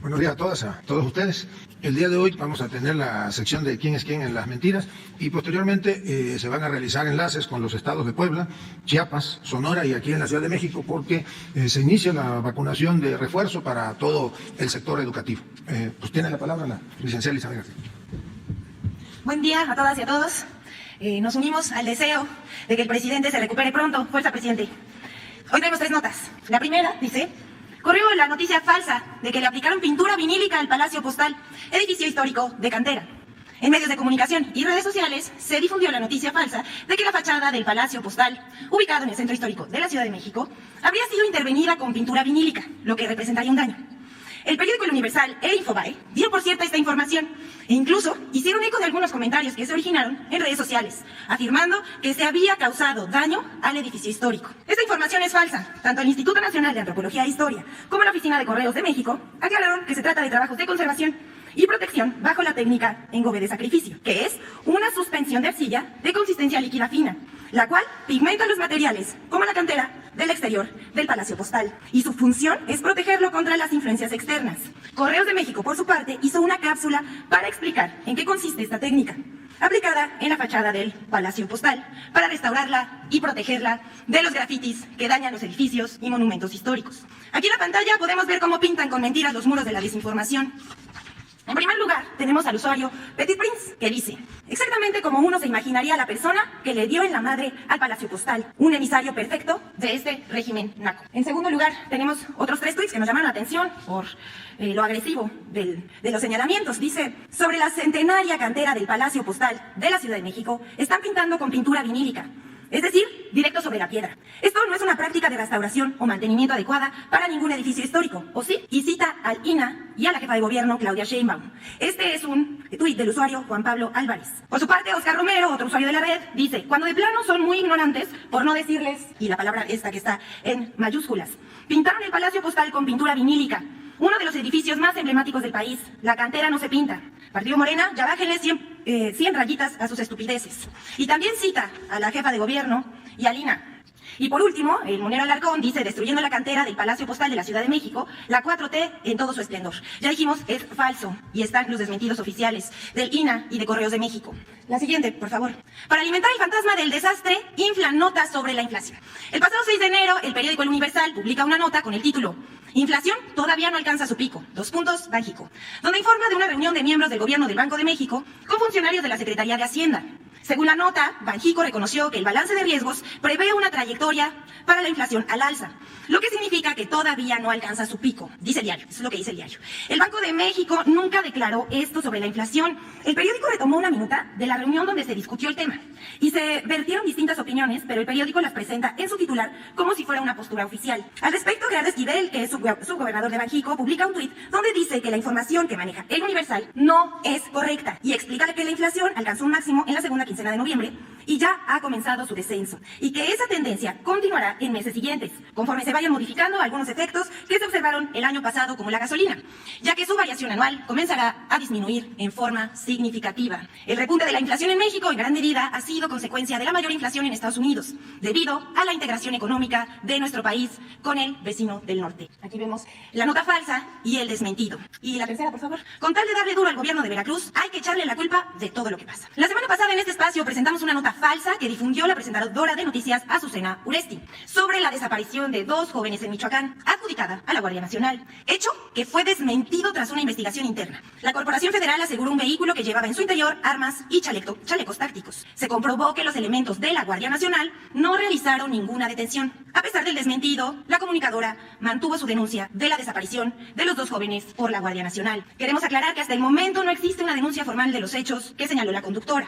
Buenos días a todos ustedes. El día de hoy vamos a tener la sección de quién es quién en las mentiras y posteriormente se van a realizar enlaces con los estados de Puebla, Chiapas, Sonora y aquí en la Ciudad de México porque se inicia la vacunación de refuerzo para todo el sector educativo. Pues tiene la palabra la licenciada Elizabeth García. Buen día a todas y a todos. Nos unimos al deseo de que el presidente se recupere pronto. Fuerza, presidente. Hoy tenemos 3 notas. La primera dice: corrió la noticia falsa de que le aplicaron pintura vinílica al Palacio Postal, edificio histórico de cantera. En medios de comunicación y redes sociales se difundió la noticia falsa de que la fachada del Palacio Postal, ubicado en el centro histórico de la Ciudad de México, habría sido intervenida con pintura vinílica, lo que representaría un daño. El periódico El Universal e Infobae dieron por cierta esta información e incluso hicieron eco de algunos comentarios que se originaron en redes sociales, afirmando que se había causado daño al edificio histórico. Esta información es falsa. Tanto el Instituto Nacional de Antropología e Historia como la Oficina de Correos de México aclararon que se trata de trabajos de conservación y protección bajo la técnica engobe de sacrificio, que es una suspensión de arcilla de consistencia líquida fina, la cual pigmenta los materiales, como la cantera, del exterior del Palacio Postal, y su función es protegerlo contra las influencias externas. Correos de México, por su parte, hizo una cápsula para explicar en qué consiste esta técnica, aplicada en la fachada del Palacio Postal, para restaurarla y protegerla de los grafitis que dañan los edificios y monumentos históricos. Aquí en la pantalla podemos ver cómo pintan con mentiras los muros de la desinformación. En primer lugar, tenemos al usuario Petit Prince, que dice: exactamente como uno se imaginaría a la persona que le dio en la madre al Palacio Postal, un emisario perfecto de este régimen naco. En segundo lugar, tenemos otros 3 tweets que nos llaman la atención por lo agresivo de los señalamientos. Dice: sobre la centenaria cantera del Palacio Postal de la Ciudad de México, están pintando con pintura vinílica. Es decir, directo sobre la piedra. Esto no es una práctica de restauración o mantenimiento adecuada para ningún edificio histórico, ¿o sí? Y cita al INAH y a la jefa de gobierno, Claudia Sheinbaum. Este es un tuit del usuario Juan Pablo Álvarez. Por su parte, Oscar Romero, otro usuario de la red, dice: cuando de plano son muy ignorantes, por no decirles, y la palabra esta que está en mayúsculas, pintaron el Palacio Postal con pintura vinílica, uno de los edificios más emblemáticos del país. La cantera no se pinta. Partido Morena, ya bájenle 100 rayitas a sus estupideces. Y también cita a la jefa de gobierno y al INAH. Y por último, el monero Alarcón dice: destruyendo la cantera del Palacio Postal de la Ciudad de México, la 4T en todo su esplendor. Ya dijimos, es falso, y están los desmentidos oficiales del INAH y de Correos de México. La siguiente, por favor. Para alimentar el fantasma del desastre, inflan notas sobre la inflación. El pasado 6 de enero, el periódico El Universal publica una nota con el título: inflación todavía no alcanza su pico, Banjico, donde informa de una reunión de miembros del gobierno del Banco de México con funcionarios de la Secretaría de Hacienda. Según la nota, Banjico reconoció que el balance de riesgos prevé una trayectoria para la inflación al alza, lo que significa que todavía no alcanza su pico, dice el diario. Eso es lo que dice el diario. El Banco de México nunca declaró esto sobre la inflación. El periódico retomó una minuta de la reunión donde se discutió el tema y se vertieron distintas opiniones, pero el periódico las presenta en su titular como si fuera una postura oficial. Al respecto, Gerardo Esquivel, que es subgobernador de Banjico, publica un tuit donde dice que la información que maneja El Universal no es correcta y explica que la inflación alcanzó un máximo en la segunda quincena de noviembre y ya ha comenzado su descenso, y que esa tendencia continuará en meses siguientes, conforme se vayan modificando algunos efectos que se observaron el año pasado, como la gasolina, ya que su variación anual comenzará a disminuir en forma significativa. El repunte de la inflación en México en gran medida ha sido consecuencia de la mayor inflación en Estados Unidos, debido a la integración económica de nuestro país con el vecino del norte. Aquí vemos la nota falsa y el desmentido. Y la tercera, por favor. Con tal de darle duro al gobierno de Veracruz, hay que echarle la culpa de todo lo que pasa. La semana pasada en este espacio presentamos una nota falsa que difundió la presentadora de noticias Azucena Uresti sobre la desaparición de 2 jóvenes en Michoacán, adjudicada a la Guardia Nacional, hecho que fue desmentido tras una investigación interna. La Corporación Federal aseguró un vehículo que llevaba en su interior armas y chalecos tácticos. Se comprobó que los elementos de la Guardia Nacional no realizaron ninguna detención. A pesar del desmentido, la comunicadora mantuvo su denuncia de la desaparición de los 2 jóvenes por la Guardia Nacional. Queremos aclarar que hasta el momento no existe una denuncia formal de los hechos que señaló la conductora.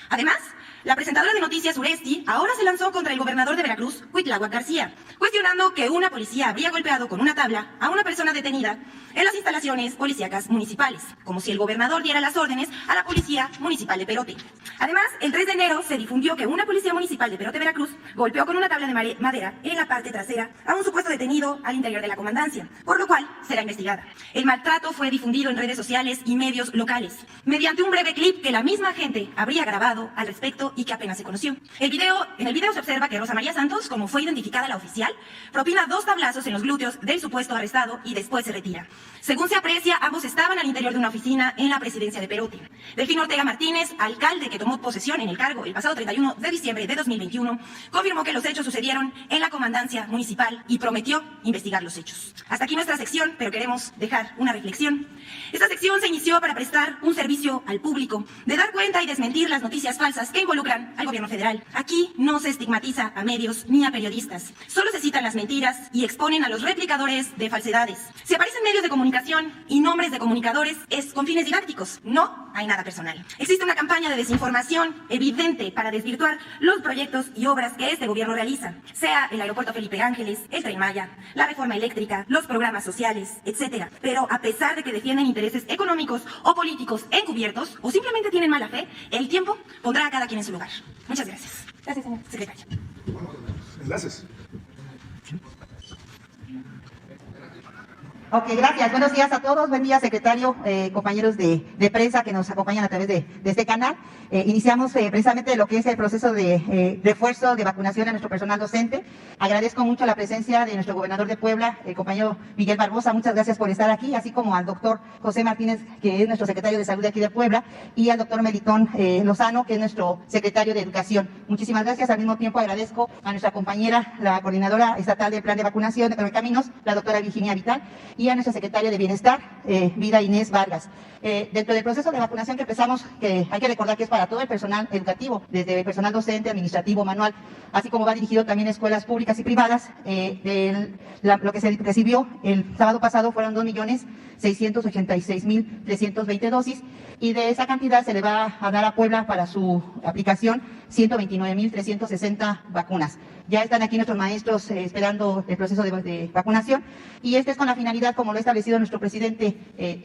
Además, la presentadora de noticias Uresti ahora se lanzó contra el gobernador de Veracruz, Cuitláhuac García, cuestionando que una policía habría golpeado con una tabla a una persona detenida en las instalaciones policíacas municipales, como si el gobernador diera las órdenes a la Policía Municipal de Perote. Además, el 3 de enero se difundió que una policía municipal de Perote, Veracruz, golpeó con una tabla de madera en la parte trasera a un supuesto detenido al interior de la comandancia, por lo cual será investigada. El maltrato fue difundido en redes sociales y medios locales, mediante un breve clip que la misma gente habría grabado al respecto secreto y que apenas se conoció. En el video se observa que Rosa María Santos, como fue identificada la oficial, propina 2 tablazos en los glúteos del supuesto arrestado y después se retira. Según se aprecia, ambos estaban al interior de una oficina en la presidencia de Perotti. Delfino Ortega Martínez, alcalde que tomó posesión en el cargo el pasado 31 de diciembre de 2021, confirmó que los hechos sucedieron en la comandancia municipal y prometió investigar los hechos. Hasta aquí nuestra sección, pero queremos dejar una reflexión. Esta sección se inició para prestar un servicio al público, de dar cuenta y desmentir las noticias falsas que involucran al gobierno federal. Aquí no se estigmatiza a medios ni a periodistas, solo se citan las mentiras y exponen a los replicadores de falsedades. Si aparecen medios de comunicación y nombres de comunicadores, es con fines didácticos, no hay nada personal. Existe una campaña de desinformación evidente para desvirtuar los proyectos y obras que este gobierno realiza, sea el aeropuerto Felipe Ángeles, el Tren Maya, la reforma eléctrica, los programas sociales, etc. Pero a pesar de que defienden intereses económicos o políticos encubiertos o simplemente tienen mala fe, el tiempo pondrá a cada quien en su lugar. Muchas gracias. Gracias, señor secretario. Enlaces. Ok, gracias. Buenos días a todos. Buen día, secretario, compañeros de prensa que nos acompañan a través de este canal. Iniciamos precisamente lo que es el proceso de refuerzo de vacunación a nuestro personal docente. Agradezco mucho la presencia de nuestro gobernador de Puebla, el compañero Miguel Barbosa. Muchas gracias por estar aquí, así como al doctor José Martínez, que es nuestro secretario de Salud de aquí de Puebla, y al doctor Melitón Lozano, que es nuestro secretario de Educación. Muchísimas gracias. Al mismo tiempo agradezco a nuestra compañera, la coordinadora estatal del Plan de Vacunación de Correcaminos, la doctora Virginia Vital, y a nuestra secretaria de Bienestar, Vida Inés Vargas. Dentro del proceso de vacunación que empezamos, que hay que recordar que es para todo el personal educativo, desde el personal docente, administrativo, manual, así como va dirigido también a escuelas públicas y privadas. Lo que se recibió el sábado pasado fueron 2.686.320 dosis, y de esa cantidad se le va a dar a Puebla para su aplicación 129.360 vacunas. Ya están aquí nuestros maestros esperando el proceso de vacunación, y este es con la finalidad, como lo ha establecido nuestro presidente,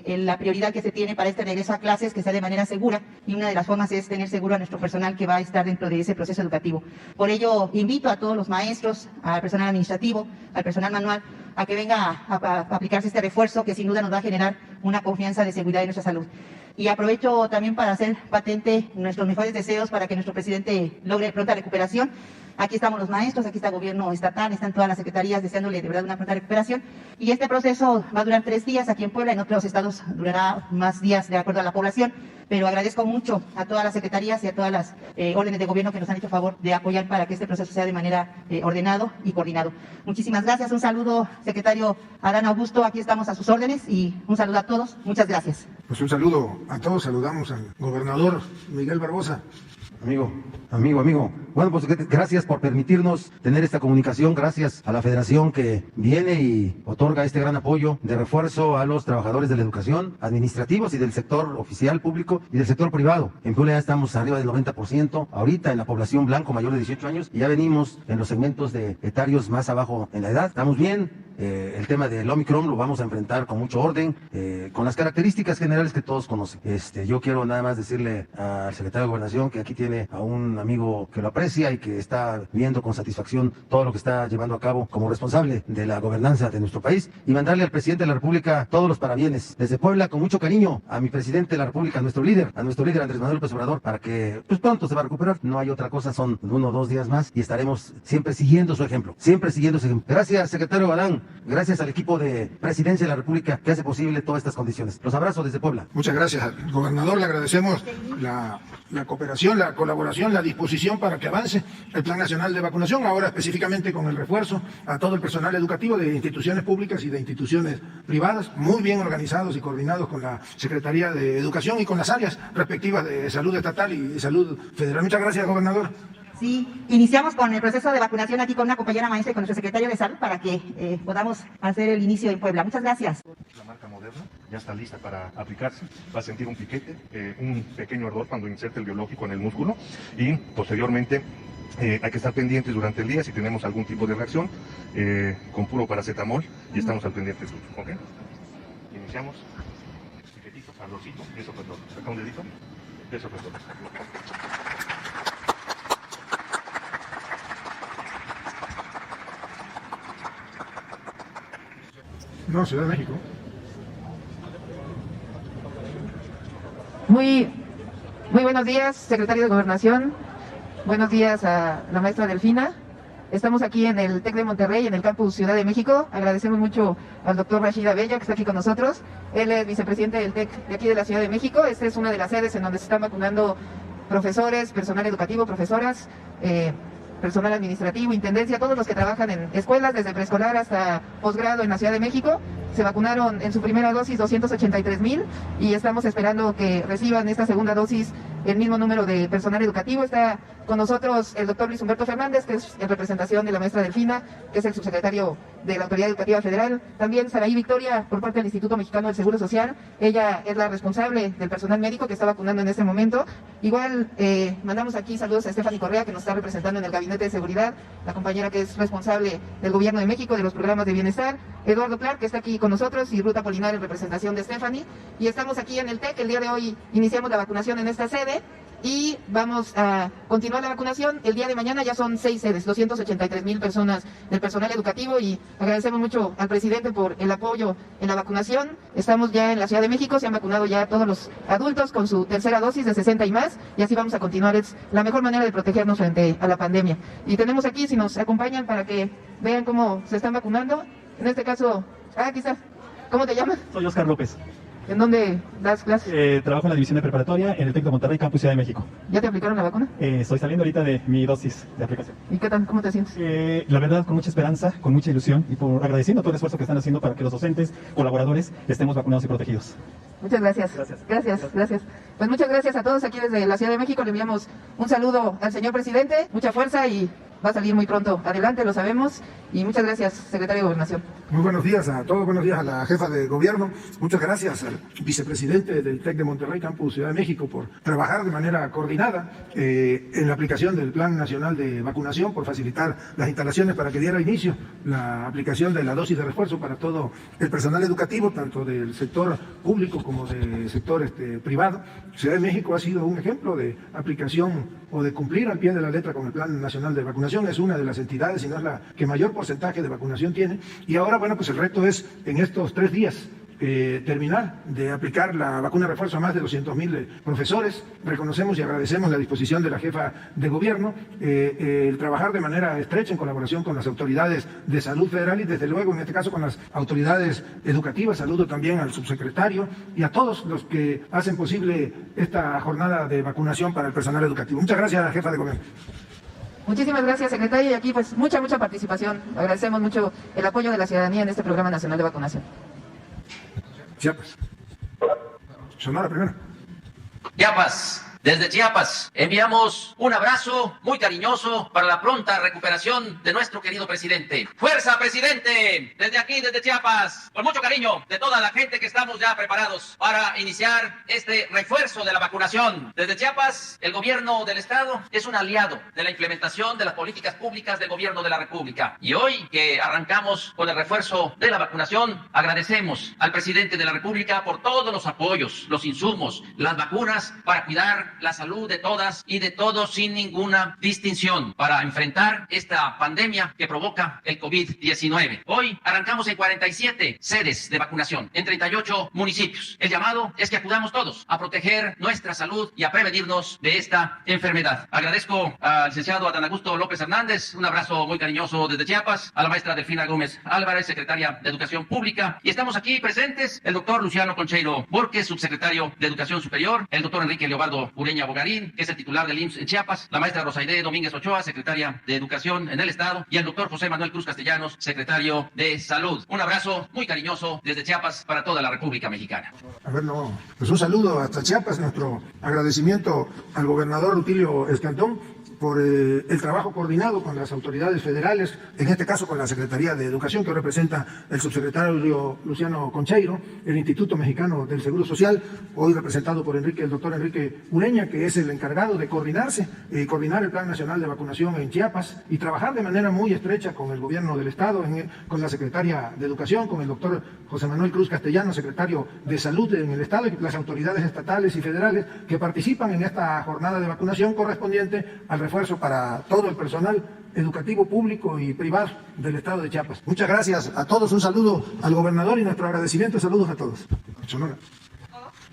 la prioridad que se tiene para este regreso a clases, que sea de manera segura, y una de las formas es tener seguro a nuestro personal que va a estar dentro de ese proceso educativo. Por ello, invito a todos los maestros, al personal administrativo, al personal manual, a que venga a aplicarse este refuerzo, que sin duda nos va a generar una confianza de seguridad en nuestra salud. Y aprovecho también para hacer patente nuestros mejores deseos para que nuestro presidente logre pronta recuperación. Aquí estamos los maestros, aquí está el gobierno estatal, están todas las secretarías deseándole de verdad una pronta recuperación. Y este proceso va a durar 3 días aquí en Puebla, en otros estados durará más días de acuerdo a la población. Pero agradezco mucho a todas las secretarías y a todas las órdenes de gobierno que nos han hecho favor de apoyar para que este proceso sea de manera ordenado y coordinado. Muchísimas gracias. Un saludo, secretario Adán Augusto, aquí estamos a sus órdenes, y un saludo a todos. Muchas gracias. Pues un saludo a todos, saludamos al gobernador Miguel Barbosa. Amigo. Bueno, pues gracias por permitirnos tener esta comunicación, gracias a la federación que viene y otorga este gran apoyo de refuerzo a los trabajadores de la educación, administrativos y del sector oficial público y del sector privado. En Puebla ya estamos arriba del 90%, ahorita en la población blanco mayor de 18 años, y ya venimos en los segmentos de etarios más abajo en la edad. Estamos bien. El tema del Omicron lo vamos a enfrentar con mucho orden, con las características generales que todos conocen. Yo quiero nada más decirle al secretario de Gobernación que aquí tiene a un amigo que lo aprecia y que está viendo con satisfacción todo lo que está llevando a cabo como responsable de la gobernanza de nuestro país, y mandarle al presidente de la República todos los parabienes. Desde Puebla, con mucho cariño, a mi presidente de la República, a nuestro líder Andrés Manuel López Obrador, para que pues pronto se va a recuperar. No hay otra cosa, son 1 o 2 días más, y estaremos siempre siguiendo su ejemplo. Gracias, secretario Galán. Gracias al equipo de Presidencia de la República que hace posible todas estas condiciones. Los abrazo desde Puebla. Muchas gracias al gobernador, le agradecemos la cooperación, la colaboración, la disposición para que avance el Plan Nacional de Vacunación, ahora específicamente con el refuerzo a todo el personal educativo de instituciones públicas y de instituciones privadas, muy bien organizados y coordinados con la Secretaría de Educación y con las áreas respectivas de salud estatal y de salud federal. Muchas gracias, gobernador. Sí, iniciamos con el proceso de vacunación aquí con una compañera maestra y con nuestro secretario de Salud para que podamos hacer el inicio en Puebla. Muchas gracias. La marca Moderna ya está lista para aplicarse. Va a sentir un piquete, un pequeño ardor cuando inserte el biológico en el músculo, y posteriormente hay que estar pendientes durante el día si tenemos algún tipo de reacción con puro paracetamol, y estamos al pendiente de eso. ¿Ok? Iniciamos. Piquetito, ardorcito, eso fue todo. Saca un dedito, eso fue todo. No, Ciudad de México. Muy buenos días, secretario de Gobernación, Buenos días a la maestra Delfina. Estamos aquí en el TEC de Monterrey, en el campus Ciudad de México. Agradecemos mucho al doctor Rashid Abella, que está aquí con nosotros. Él es vicepresidente del TEC de aquí de la Ciudad de México. Esta es una de las sedes en donde se están vacunando profesores, personal educativo, profesoras, personal administrativo, intendencia, todos los que trabajan en escuelas, desde preescolar hasta posgrado en la Ciudad de México. Se vacunaron en su primera dosis 283,000 y estamos esperando que reciban esta segunda dosis el mismo número de personal educativo. Está con nosotros el doctor Luis Humberto Fernández, que es en representación de la maestra Delfina, que es el subsecretario de la Autoridad Educativa Federal. También Saraí Victoria, por parte del Instituto Mexicano del Seguro Social. Ella es la responsable del personal médico que está vacunando en este momento. Igual mandamos aquí saludos a Stephanie Correa, que nos está representando en el Gabinete de Seguridad, la compañera que es responsable del Gobierno de México, de los programas de bienestar. Eduardo Clark, que está aquí con nosotros, y Ruta Polinar en representación de Stephanie. Y estamos aquí en el TEC. El día de hoy iniciamos la vacunación en esta sede y vamos a continuar la vacunación. El día de mañana ya son 6 sedes, 283,000 personas del personal educativo, y agradecemos mucho al presidente por el apoyo en la vacunación. Estamos ya en la Ciudad de México, se han vacunado ya todos los adultos con su tercera dosis de 60 y más, y así vamos a continuar. Es la mejor manera de protegernos frente a la pandemia. Y tenemos aquí, si nos acompañan, para que vean cómo se están vacunando. En este caso, aquí está. ¿Cómo te llamas? Soy Oscar López. ¿En dónde das clases? Trabajo en la división de preparatoria en el TEC de Monterrey, Campus Ciudad de México. ¿Ya te aplicaron la vacuna? Estoy saliendo ahorita de mi dosis de aplicación. ¿Y qué tal? ¿Cómo te sientes? La verdad, con mucha esperanza, con mucha ilusión y por agradeciendo todo el esfuerzo que están haciendo para que los docentes, colaboradores, estemos vacunados y protegidos. Muchas gracias. Gracias. Gracias. Pues muchas gracias a todos aquí desde la Ciudad de México. Le enviamos un saludo al señor presidente, mucha fuerza, y va a salir muy pronto adelante, lo sabemos. Y muchas gracias, secretario de Gobernación. Muy buenos días a todos, buenos días a la jefa de gobierno, muchas gracias al vicepresidente del TEC de Monterrey, Campus Ciudad de México, por trabajar de manera coordinada en la aplicación del Plan Nacional de Vacunación, por facilitar las instalaciones para que diera inicio la aplicación de la dosis de refuerzo para todo el personal educativo, tanto del sector público como del sector privado. Ciudad de México ha sido un ejemplo de aplicación o de cumplir al pie de la letra con el Plan Nacional de Vacunación. Es una de las entidades, si no es la que mayor porcentaje de vacunación tiene. Y ahora, bueno, pues el reto es en estos 3 días terminar de aplicar la vacuna refuerzo a más de 200,000 profesores. Reconocemos y agradecemos la disposición de la jefa de gobierno, el trabajar de manera estrecha en colaboración con las autoridades de salud federal y desde luego en este caso con las autoridades educativas. Saludo también al subsecretario y a todos los que hacen posible esta jornada de vacunación para el personal educativo. Muchas gracias, jefa de gobierno. Muchísimas gracias, secretario, y aquí pues mucha participación. Agradecemos mucho el apoyo de la ciudadanía en este programa nacional de vacunación. Chiapas. Sonora primero. Chiapas. Desde Chiapas enviamos un abrazo muy cariñoso para la pronta recuperación de nuestro querido presidente. ¡Fuerza, presidente! Desde aquí, desde Chiapas, con mucho cariño de toda la gente que estamos ya preparados para iniciar este refuerzo de la vacunación. Desde Chiapas, el gobierno del estado es un aliado de la implementación de las políticas públicas del gobierno de la República. Y hoy que arrancamos con el refuerzo de la vacunación, agradecemos al presidente de la República por todos los apoyos, los insumos, las vacunas para cuidar la salud de todas y de todos sin ninguna distinción para enfrentar esta pandemia que provoca el COVID-19. Hoy arrancamos en 47 sedes de vacunación en 38 municipios. El llamado es que acudamos todos a proteger nuestra salud y a prevenirnos de esta enfermedad. Agradezco al licenciado Adán Augusto López Hernández, un abrazo muy cariñoso desde Chiapas, a la maestra Delfina Gómez Álvarez, secretaria de Educación Pública, y estamos aquí presentes el doctor Luciano Concheiro Borges, subsecretario de Educación Superior, el doctor Enrique Leobardo Ureña Bogarín, que es el titular del IMSS en Chiapas, la maestra Rosaide Domínguez Ochoa, secretaria de Educación en el Estado, y el doctor José Manuel Cruz Castellanos, secretario de Salud. Un abrazo muy cariñoso desde Chiapas para toda la República Mexicana. Pues un saludo hasta Chiapas, nuestro agradecimiento al gobernador Rutilio Escandón por el trabajo coordinado con las autoridades federales, en este caso con la Secretaría de Educación, que representa el subsecretario Luciano Concheiro, el Instituto Mexicano del Seguro Social, hoy representado por el doctor Enrique Ureña, que es el encargado de coordinar el Plan Nacional de Vacunación en Chiapas y trabajar de manera muy estrecha con el gobierno del Estado, con la Secretaría de Educación, con el doctor José Manuel Cruz Castellanos, secretario de Salud en el Estado, y las autoridades estatales y federales que participan en esta jornada de vacunación correspondiente al refuerzo para todo el personal educativo público y privado del Estado de Chiapas. Muchas gracias a todos, un saludo al gobernador y nuestro agradecimiento, saludos a todos. Sonora.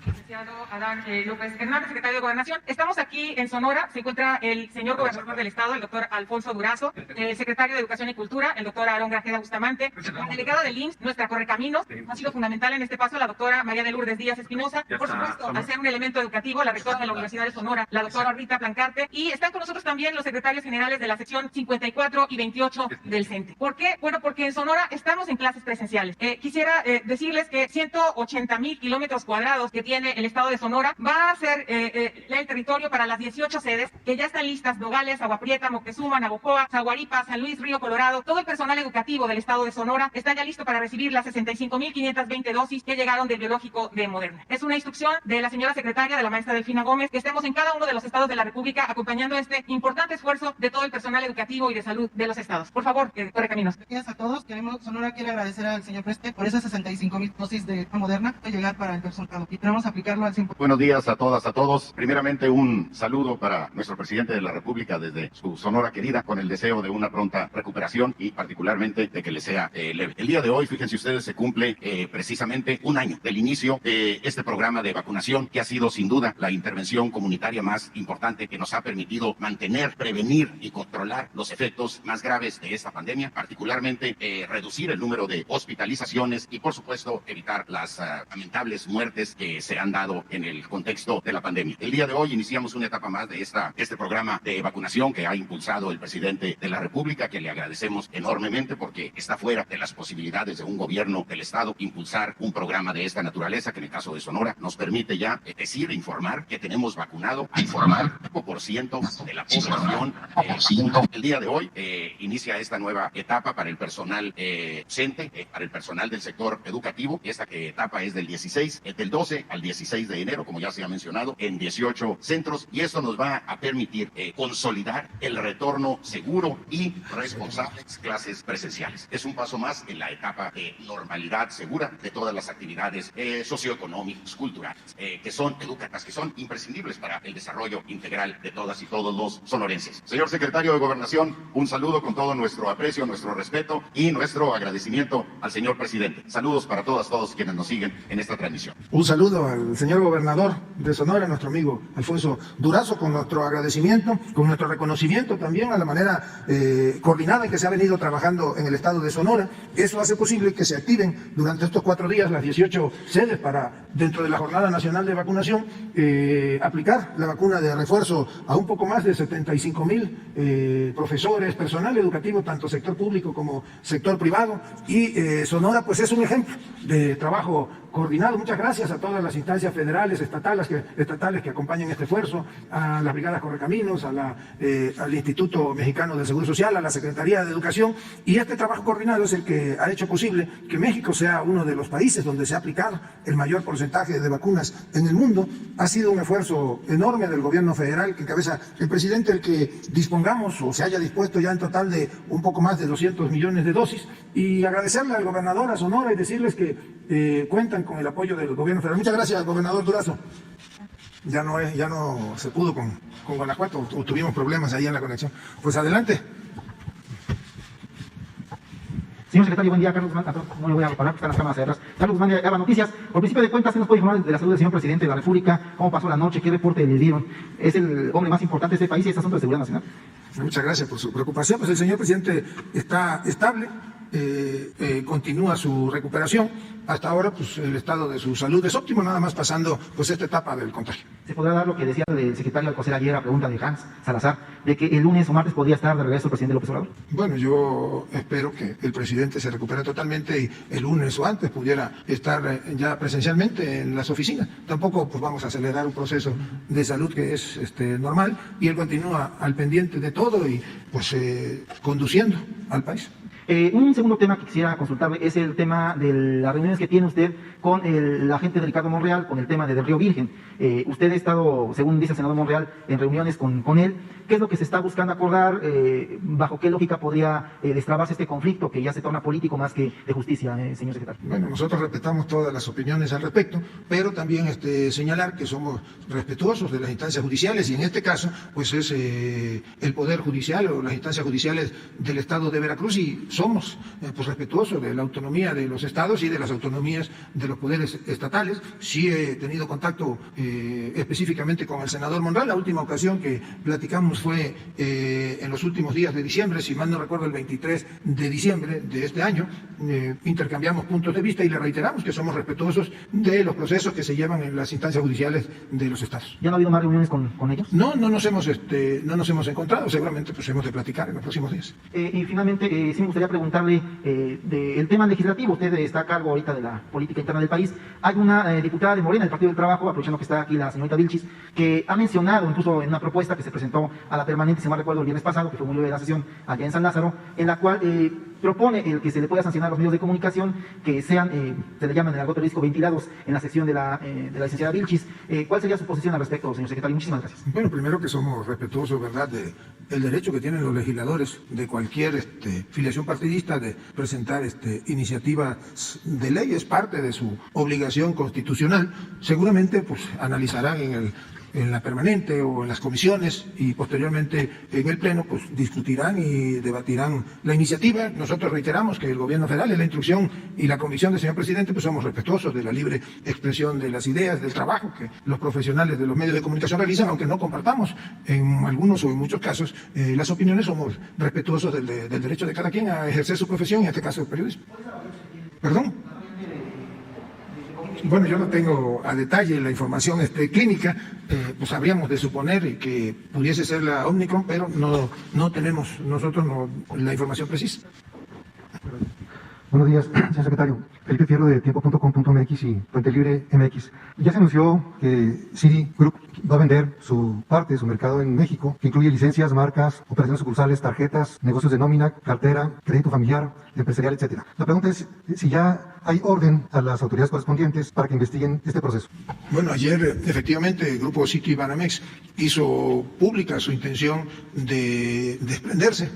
Licenciado Adán López Hernández, secretario de Gobernación. Estamos aquí en Sonora, se encuentra el señor gobernador del estado, el doctor Alfonso Durazo, el secretario de Educación y Cultura, el doctor Aarón Grajeda Bustamante, la delegada del IMSS, nuestra correcaminos, ha sido fundamental en este paso la doctora María de Lourdes Díaz Espinosa, por supuesto, al ser un elemento educativo, la rectora de la Universidad de Sonora, la doctora Rita Plancarte, y están con nosotros también los secretarios generales de la sección 54 y 28 del CENTE. ¿Por qué? Bueno, porque en Sonora estamos en clases presenciales. Quisiera decirles que 180,000 kilómetros cuadrados que tiene el estado de Sonora va a ser el territorio para las 18 sedes que ya están listas: Nogales, Agua Prieta, Moctezuma, Navojoa, Zaguaripa, San Luis, Río Colorado. Todo el personal educativo del estado de Sonora está ya listo para recibir las 65,520 dosis que llegaron del biológico de Moderna. Es una instrucción de la señora secretaria, de la maestra Delfina Gómez, que estemos en cada uno de los estados de la República acompañando este importante esfuerzo de todo el personal educativo y de salud de los estados. Por favor, correcaminos. Gracias a todos. Sonora quiere agradecer al señor presidente por esas 65,000 dosis de Moderna que llegar para el personal y queremos aplicarlo al 100%. Buenos días a todas, a todos. Primeramente, un saludo para nuestro presidente de la República desde su Sonora querida, con el deseo de una pronta recuperación y particularmente de que le sea leve. El día de hoy, fíjense ustedes, se cumple precisamente un año del inicio de este programa de vacunación, que ha sido sin duda la intervención comunitaria más importante que nos ha permitido mantener, prevenir y controlar los efectos más graves de esta pandemia, particularmente reducir el número de hospitalizaciones y, por supuesto, evitar las lamentables muertes que se han dado en el contexto de la pandemia. El día de hoy iniciamos una etapa más de este programa de vacunación que ha impulsado el presidente de la República, que le agradecemos enormemente porque está fuera de las posibilidades de un gobierno del Estado impulsar un programa de esta naturaleza, que en el caso de Sonora nos permite ya decir, informar que tenemos vacunado a informar 5% de la población. El día de hoy inicia esta nueva etapa para el personal docente, para el personal del sector educativo. Esta etapa es del 12 al 16 de enero, como ya se ha mencionado, en 18 centros, y esto nos va a permitir consolidar el retorno seguro y responsable de las clases presenciales. Es un paso más en la etapa de normalidad segura de todas las actividades socioeconómicas, culturales, que son educativas, que son imprescindibles para el desarrollo integral de todas y todos los sonorenses. Señor secretario de Gobernación, un saludo con todo nuestro aprecio, nuestro respeto y nuestro agradecimiento al señor presidente. Saludos para todos quienes nos siguen en esta transmisión. Un saludo al señor gobernador de Sonora, nuestro amigo Alfonso Durazo, con nuestro agradecimiento, con nuestro reconocimiento también a la manera coordinada en que se ha venido trabajando en el estado de Sonora. Eso hace posible que se activen durante estos 4 días las 18 sedes para, dentro de la Jornada Nacional de Vacunación, aplicar la vacuna de refuerzo a un poco más de 75,000 profesores, personal educativo, tanto sector público como sector privado. Y Sonora pues es un ejemplo de trabajo coordinado. Muchas gracias a todas las instancias federales, estatales que acompañan este esfuerzo, a las brigadas Correcaminos, al Instituto Mexicano del Seguro Social, a la Secretaría de Educación. Y este trabajo coordinado es el que ha hecho posible que México sea uno de los países donde se ha aplicado el mayor porcentaje de vacunas en el mundo. Ha sido un esfuerzo enorme del gobierno federal que encabeza el presidente el que dispongamos o se haya dispuesto ya en total de un poco más de 200 millones de dosis. Y agradecerle al gobernador a Sonora y decirles que cuentan con el apoyo del gobierno federal. Muchas gracias, gobernador Durazo. Ya no se pudo con Guanajuato, tuvimos problemas ahí en la conexión. Pues adelante. Señor secretario, buen día. Carlos Guzmán, no le voy a parar, están las cámaras cerradas. Carlos Guzmán de Ava Noticias. Por principio de cuentas, ¿se nos puede informar de la salud del señor presidente de la República? ¿Cómo pasó la noche? ¿Qué reporte le dieron? Es el hombre más importante de este país y este asunto de seguridad nacional. Muchas gracias por su preocupación. Pues el señor presidente está estable, continúa su recuperación. Hasta ahora, pues el estado de su salud es óptimo, nada más pasando pues esta etapa del contagio. ¿Se podrá dar lo que decía el secretario Alcocer ayer a pregunta de Hans Salazar, de que el lunes o martes podría estar de regreso el presidente López Obrador? Bueno, yo espero que el presidente se recupere totalmente y el lunes o antes pudiera estar ya presencialmente en las oficinas. Tampoco pues vamos a acelerar un proceso de salud que es normal, y él continúa al pendiente de todo y pues conduciendo al país. Un segundo tema que quisiera consultarle es el tema de las reuniones que tiene usted con el agente de Ricardo Monreal, con el tema del Río Virgen. Usted ha estado, según dice el senador Monreal, en reuniones con él. ¿Qué es lo que se está buscando acordar? ¿Bajo qué lógica podría destrabarse este conflicto que ya se torna político más que de justicia, señor secretario? Bueno, nosotros respetamos todas las opiniones al respecto, pero también señalar que somos respetuosos de las instancias judiciales, y en este caso pues es el Poder Judicial o las instancias judiciales del Estado de Veracruz, y somos pues respetuosos de la autonomía de los estados y de las autonomías de los poderes estatales. Sí he tenido contacto específicamente con el senador Monreal. La última ocasión que platicamos fue en los últimos días de diciembre, si mal no recuerdo el 23 de diciembre de este año. Intercambiamos puntos de vista y le reiteramos que somos respetuosos de los procesos que se llevan en las instancias judiciales de los estados. ¿Ya no ha habido más reuniones con ellos? No nos hemos encontrado. Seguramente pues hemos de platicar en los próximos días. Y finalmente, sí me gustaría preguntarle del tema legislativo. Usted está a cargo ahorita de la política interna del país. Hay una diputada de Morena, del Partido del Trabajo, aprovechando que está aquí la señorita Vilchis, que ha mencionado, incluso en una propuesta que se presentó a la permanente, si mal recuerdo, el viernes pasado, que fue muy breve la sesión allá en San Lázaro, en la cual propone el que se le pueda sancionar a los medios de comunicación que sean, se le llaman en el argot periodístico, ventilados en la sección de la licenciada Vilchis. ¿Cuál sería su posición al respecto, señor secretario? Muchísimas gracias. Bueno, primero que somos respetuosos, ¿verdad?, del derecho que tienen los legisladores de cualquier filiación partidista de presentar iniciativas de ley. Es parte de su obligación constitucional. Seguramente pues analizarán en la permanente o en las comisiones y posteriormente en el pleno pues discutirán y debatirán la iniciativa. Nosotros reiteramos que el gobierno federal, en la instrucción y la convicción del señor presidente, pues somos respetuosos de la libre expresión de las ideas, del trabajo que los profesionales de los medios de comunicación realizan, aunque no compartamos en algunos o en muchos casos las opiniones. Somos respetuosos del derecho de cada quien a ejercer su profesión, en este caso el periodismo. ¿Perdón? Bueno, yo no tengo a detalle la información clínica, pues habríamos de suponer que pudiese ser la Omicron, pero no tenemos nosotros la información precisa. Buenos días, señor secretario. Felipe Fierro de tiempo.com.mx y Fuente Libre MX. Ya se anunció que Citigroup va a vender su parte, su mercado en México, que incluye licencias, marcas, operaciones sucursales, tarjetas, negocios de nómina, cartera, crédito familiar, empresarial, etcétera. La pregunta es si ya hay orden a las autoridades correspondientes para que investiguen este proceso. Bueno, ayer efectivamente el grupo Citibanamex hizo pública su intención de desprenderse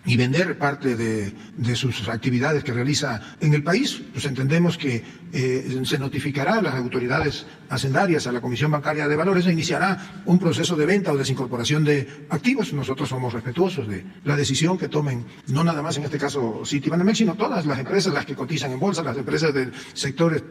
y vender parte de sus actividades que realiza en el país. Pues entendemos que se notificará a las autoridades hacendarias, a la Comisión Bancaria de Valores, e iniciará un proceso de venta o desincorporación de activos. Nosotros somos respetuosos de la decisión que tomen, no nada más en este caso Citibanamex, sino todas las empresas, las que cotizan en bolsa, las empresas del sector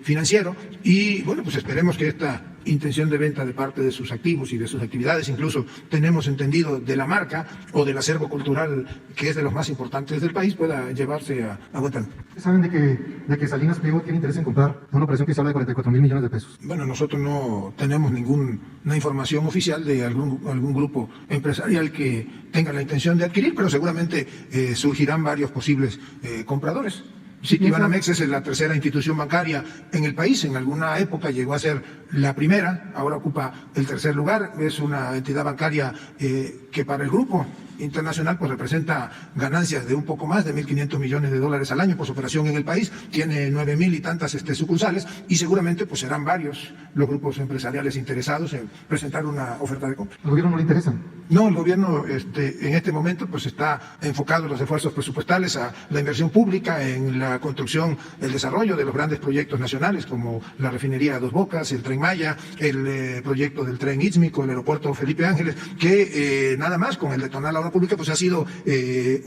financiero. Y bueno, pues esperemos que esta intención de venta de parte de sus activos y de sus actividades, incluso tenemos entendido de la marca o del acervo cultural, que es de los más importantes del país, pueda llevarse a buen término. ¿Saben de que Salinas Pliego tiene interés en comprar una operación que se habla de 44,000 millones de pesos? Bueno, nosotros no tenemos ninguna información oficial de algún grupo empresarial que tenga la intención de adquirir, pero seguramente surgirán varios posibles compradores. Citibanamex es la tercera institución bancaria en el país. En alguna época llegó a ser la primera, ahora ocupa el tercer lugar. Es una entidad bancaria que para el grupo internacional pues representa ganancias de un poco más de 1.500 millones de dólares al año por su operación en el país. Tiene 9.000 y tantas sucursales, y seguramente pues serán varios los grupos empresariales interesados en presentar una oferta de compra. ¿Al gobierno no le interesa? No, el gobierno en este momento pues está enfocado los esfuerzos presupuestales a la inversión pública en la construcción, el desarrollo de los grandes proyectos nacionales como la refinería Dos Bocas, el Tren Maya, el proyecto del tren Istmico, el aeropuerto Felipe Ángeles, que nada más con el detonar la obra pública pues ha sido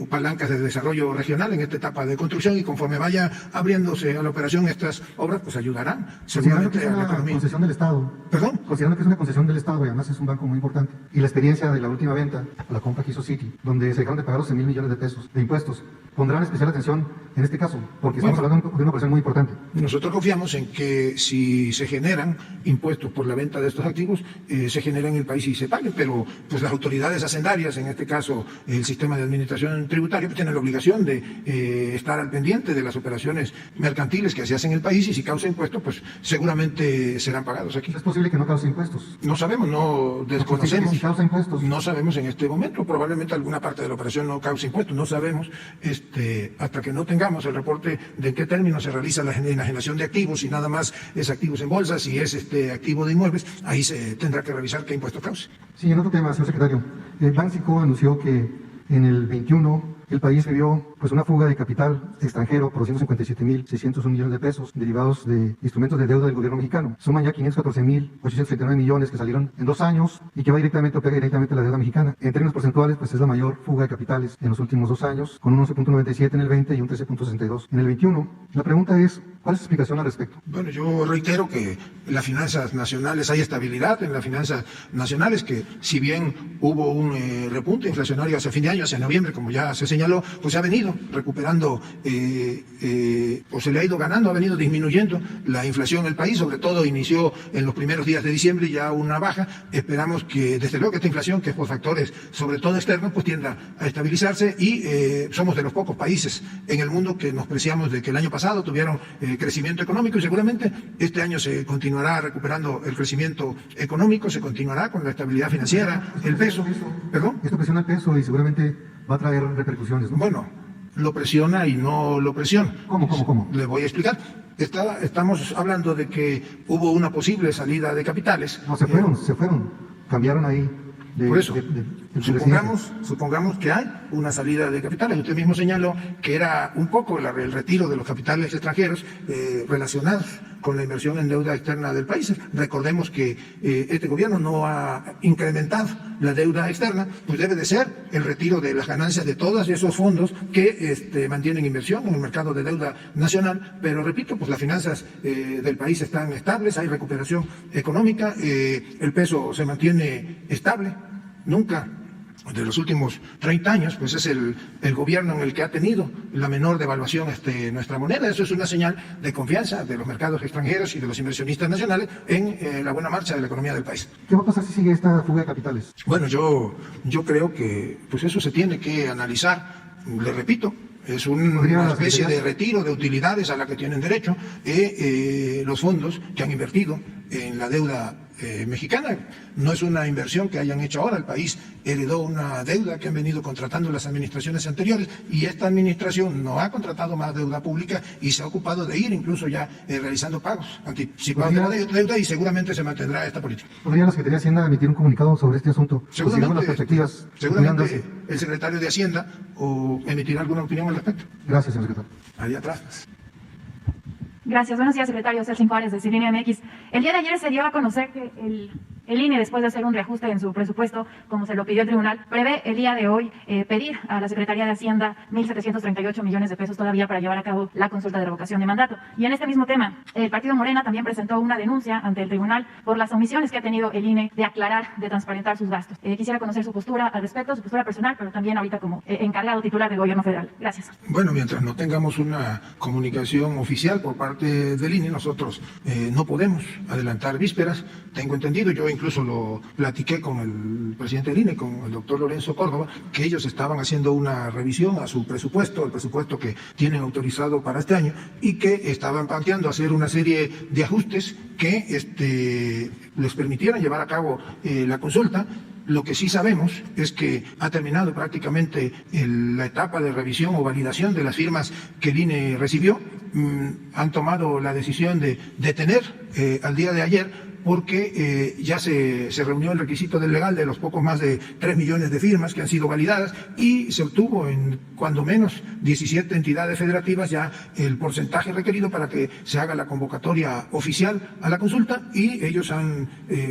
palancas de desarrollo regional en esta etapa de construcción, y conforme vaya abriéndose a la operación estas obras pues ayudarán seguramente a la economía. Considerando que es una concesión del Estado. ¿Perdón? Considerando que es una concesión del Estado y además es un banco muy importante. Y la experiencia de la última venta, la compra que hizo Citi, donde se dejaron de pagar 11.000 millones de pesos de impuestos, pondrán especial atención en este caso, porque estamos hablando de una operación muy importante. Nosotros confiamos en que si se generan impuestos por la venta de estos activos, se generan en el país y se paguen, pero pues las autoridades hacendarias, en este caso el sistema de administración tributaria, pues tienen la obligación de estar al pendiente de las operaciones mercantiles que se hacen en el país, y si causa impuestos, pues seguramente serán pagados aquí. ¿Es posible que no cause impuestos? No sabemos, no desconocemos. Si causa impuestos. No sabemos en este momento, probablemente alguna parte de la operación no cause impuestos, no sabemos, hasta que no tengamos el reporte de en qué términos se realiza la enajenación de activos, y nada más es activos en bolsa, si es activo de inmuebles, ahí se tendrá que revisar qué impuesto causa. Sí, en otro tema, señor secretario, Banxico anunció que en el 21 el país vivió pues una fuga de capital extranjero por 257.601 millones de pesos derivados de instrumentos de deuda del gobierno mexicano. Suman ya 514.839 millones que salieron en 2 años y que va directamente o pega directamente a la deuda mexicana. En términos porcentuales, pues es la mayor fuga de capitales en los últimos 2 años, con un 11.97 en el 20 y un 13.62 en el 21. La pregunta es, ¿cuál es su explicación al respecto? Bueno, yo reitero que en las finanzas nacionales hay estabilidad en las finanzas nacionales, que si bien hubo un repunte inflacionario hacia fin de año, hacia noviembre, como ya se señaló, pues se ha venido recuperando, o se le ha ido ganando, ha venido disminuyendo la inflación en el país, sobre todo inició en los primeros días de diciembre ya una baja. Esperamos que, desde luego, que esta inflación, que es por factores sobre todo externos, pues tienda a estabilizarse y somos de los pocos países en el mundo que nos preciamos de que el año pasado tuvieron crecimiento económico y seguramente este año se continuará recuperando el crecimiento económico, se continuará con la estabilidad financiera, el peso. ¿Perdón? Esto presiona el peso y seguramente va a traer repercusiones, ¿no? Bueno, lo presiona y no lo presiona. ¿Cómo? Le voy a explicar. Estamos hablando de que hubo una posible salida de capitales. No, se fueron, cambiaron ahí. Por eso, supongamos que hay una salida de capitales. Usted mismo señaló que era un poco el retiro de los capitales extranjeros relacionados con la inversión en deuda externa del país. Recordemos que este gobierno no ha incrementado la deuda externa, pues debe de ser el retiro de las ganancias de todos esos fondos que mantienen inversión en el mercado de deuda nacional. Pero repito, pues las finanzas del país están estables, hay recuperación económica, el peso se mantiene estable. Nunca de los últimos 30 años, pues es el gobierno en el que ha tenido la menor devaluación nuestra moneda. Eso es una señal de confianza de los mercados extranjeros y de los inversionistas nacionales en la buena marcha de la economía del país. ¿Qué va a pasar si sigue esta fuga de capitales? Bueno, yo creo que pues eso se tiene que analizar. Le repito, es una especie de retiro de utilidades a la que tienen derecho los fondos que han invertido en la deuda mexicana. No es una inversión que hayan hecho ahora. El país heredó una deuda que han venido contratando las administraciones anteriores y esta administración no ha contratado más deuda pública y se ha ocupado de ir incluso ya realizando pagos anticipados de la deuda y seguramente se mantendrá esta política. ¿Podría la Secretaría de Hacienda emitir un comunicado sobre este asunto? Seguramente, las perspectivas, seguramente el secretario de Hacienda o emitirá alguna opinión al respecto. Gracias, señor secretario. Ahí atrás. Gracias. Buenos días, secretario. Celsin Juárez, de Ciline MX. El día de ayer se dio a conocer que el INE, después de hacer un reajuste en su presupuesto, como se lo pidió el tribunal, prevé el día de hoy pedir a la Secretaría de Hacienda 1.738 millones de pesos todavía para llevar a cabo la consulta de revocación de mandato. Y en este mismo tema, el partido Morena también presentó una denuncia ante el tribunal por las omisiones que ha tenido el INE de aclarar, de transparentar sus gastos. Quisiera conocer su postura al respecto, su postura personal, pero también ahorita como encargado titular del gobierno federal. Gracias. Bueno, mientras no tengamos una comunicación oficial por parte del INE, nosotros no podemos adelantar vísperas. Tengo entendido, yo incluso lo platiqué con el presidente del INE, con el doctor Lorenzo Córdoba, que ellos estaban haciendo una revisión a su presupuesto, el presupuesto que tienen autorizado para este año, y que estaban planteando hacer una serie de ajustes que les permitieran llevar a cabo la consulta. Lo que sí sabemos es que ha terminado prácticamente la etapa de revisión o validación de las firmas que el INE recibió. Han tomado la decisión de detener al día de ayer porque ya se reunió el requisito del legal de los pocos más de 3 millones de firmas que han sido validadas y se obtuvo en cuando menos 17 entidades federativas ya el porcentaje requerido para que se haga la convocatoria oficial a la consulta, y ellos han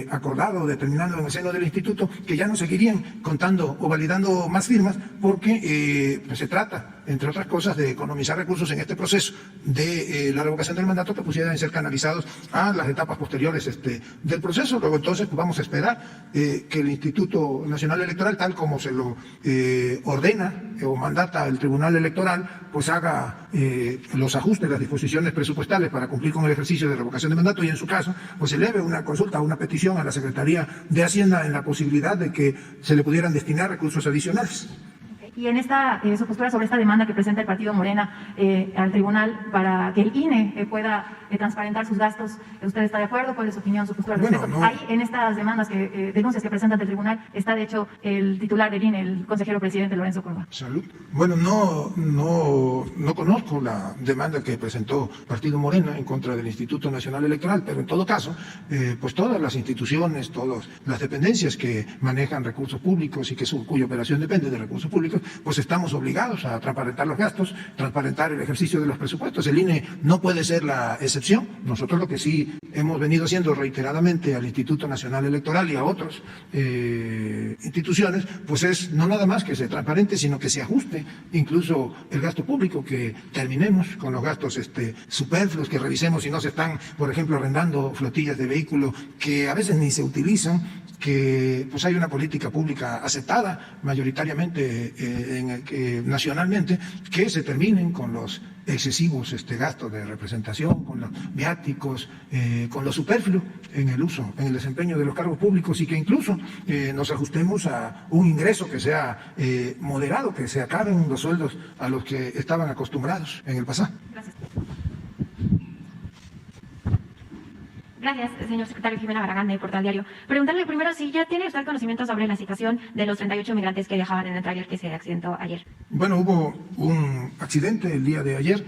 acordado, determinado en el seno del instituto, que ya no seguirían contando o validando más firmas porque se trata, entre otras cosas, de economizar recursos en este proceso de la revocación del mandato, que pudieran ser canalizados a las etapas posteriores del proceso. Luego entonces pues, vamos a esperar que el Instituto Nacional Electoral, tal como se lo ordena o mandata el Tribunal Electoral, pues haga los ajustes, las disposiciones presupuestales para cumplir con el ejercicio de revocación de mandato, y en su caso pues eleve una consulta, una petición a la Secretaría de Hacienda en la posibilidad de que se le pudieran destinar recursos adicionales. Y en su postura sobre esta demanda que presenta el partido Morena al tribunal para que el INE pueda transparentar sus gastos, ¿usted está de acuerdo? ¿Cuál es su opinión, su postura al respecto? No. Ahí, en estas denuncias que presenta ante el tribunal, está de hecho el titular del INE, el consejero presidente Lorenzo Córdoba. Salud. Bueno, no conozco la demanda que presentó Partido Morena en contra del Instituto Nacional Electoral, pero en todo caso, pues todas las instituciones, todas las dependencias que manejan recursos públicos y cuya operación depende de recursos públicos, pues estamos obligados a transparentar los gastos, transparentar el ejercicio de los presupuestos. El INE no puede ser la excepción. Nosotros lo que sí hemos venido haciendo reiteradamente al Instituto Nacional Electoral y a otras instituciones, pues es no nada más que se transparente, sino que se ajuste incluso el gasto público, que terminemos con los gastos superfluos, que revisemos si no se están, por ejemplo, arrendando flotillas de vehículos que a veces ni se utilizan, que pues hay una política pública aceptada mayoritariamente nacionalmente, que se terminen con los excesivos gastos de representación, con los viáticos, con lo superfluo en el uso, en el desempeño de los cargos públicos, y que incluso nos ajustemos a un ingreso que sea moderado, que se acaben los sueldos a los que estaban acostumbrados en el pasado. Gracias. Gracias, señor secretario. Jimena Barragán, de Portal Diario. Preguntarle primero si ya tiene usted conocimiento sobre la situación de los 38 migrantes que viajaban en el tráiler que se accidentó ayer. Bueno, hubo un accidente el día de ayer,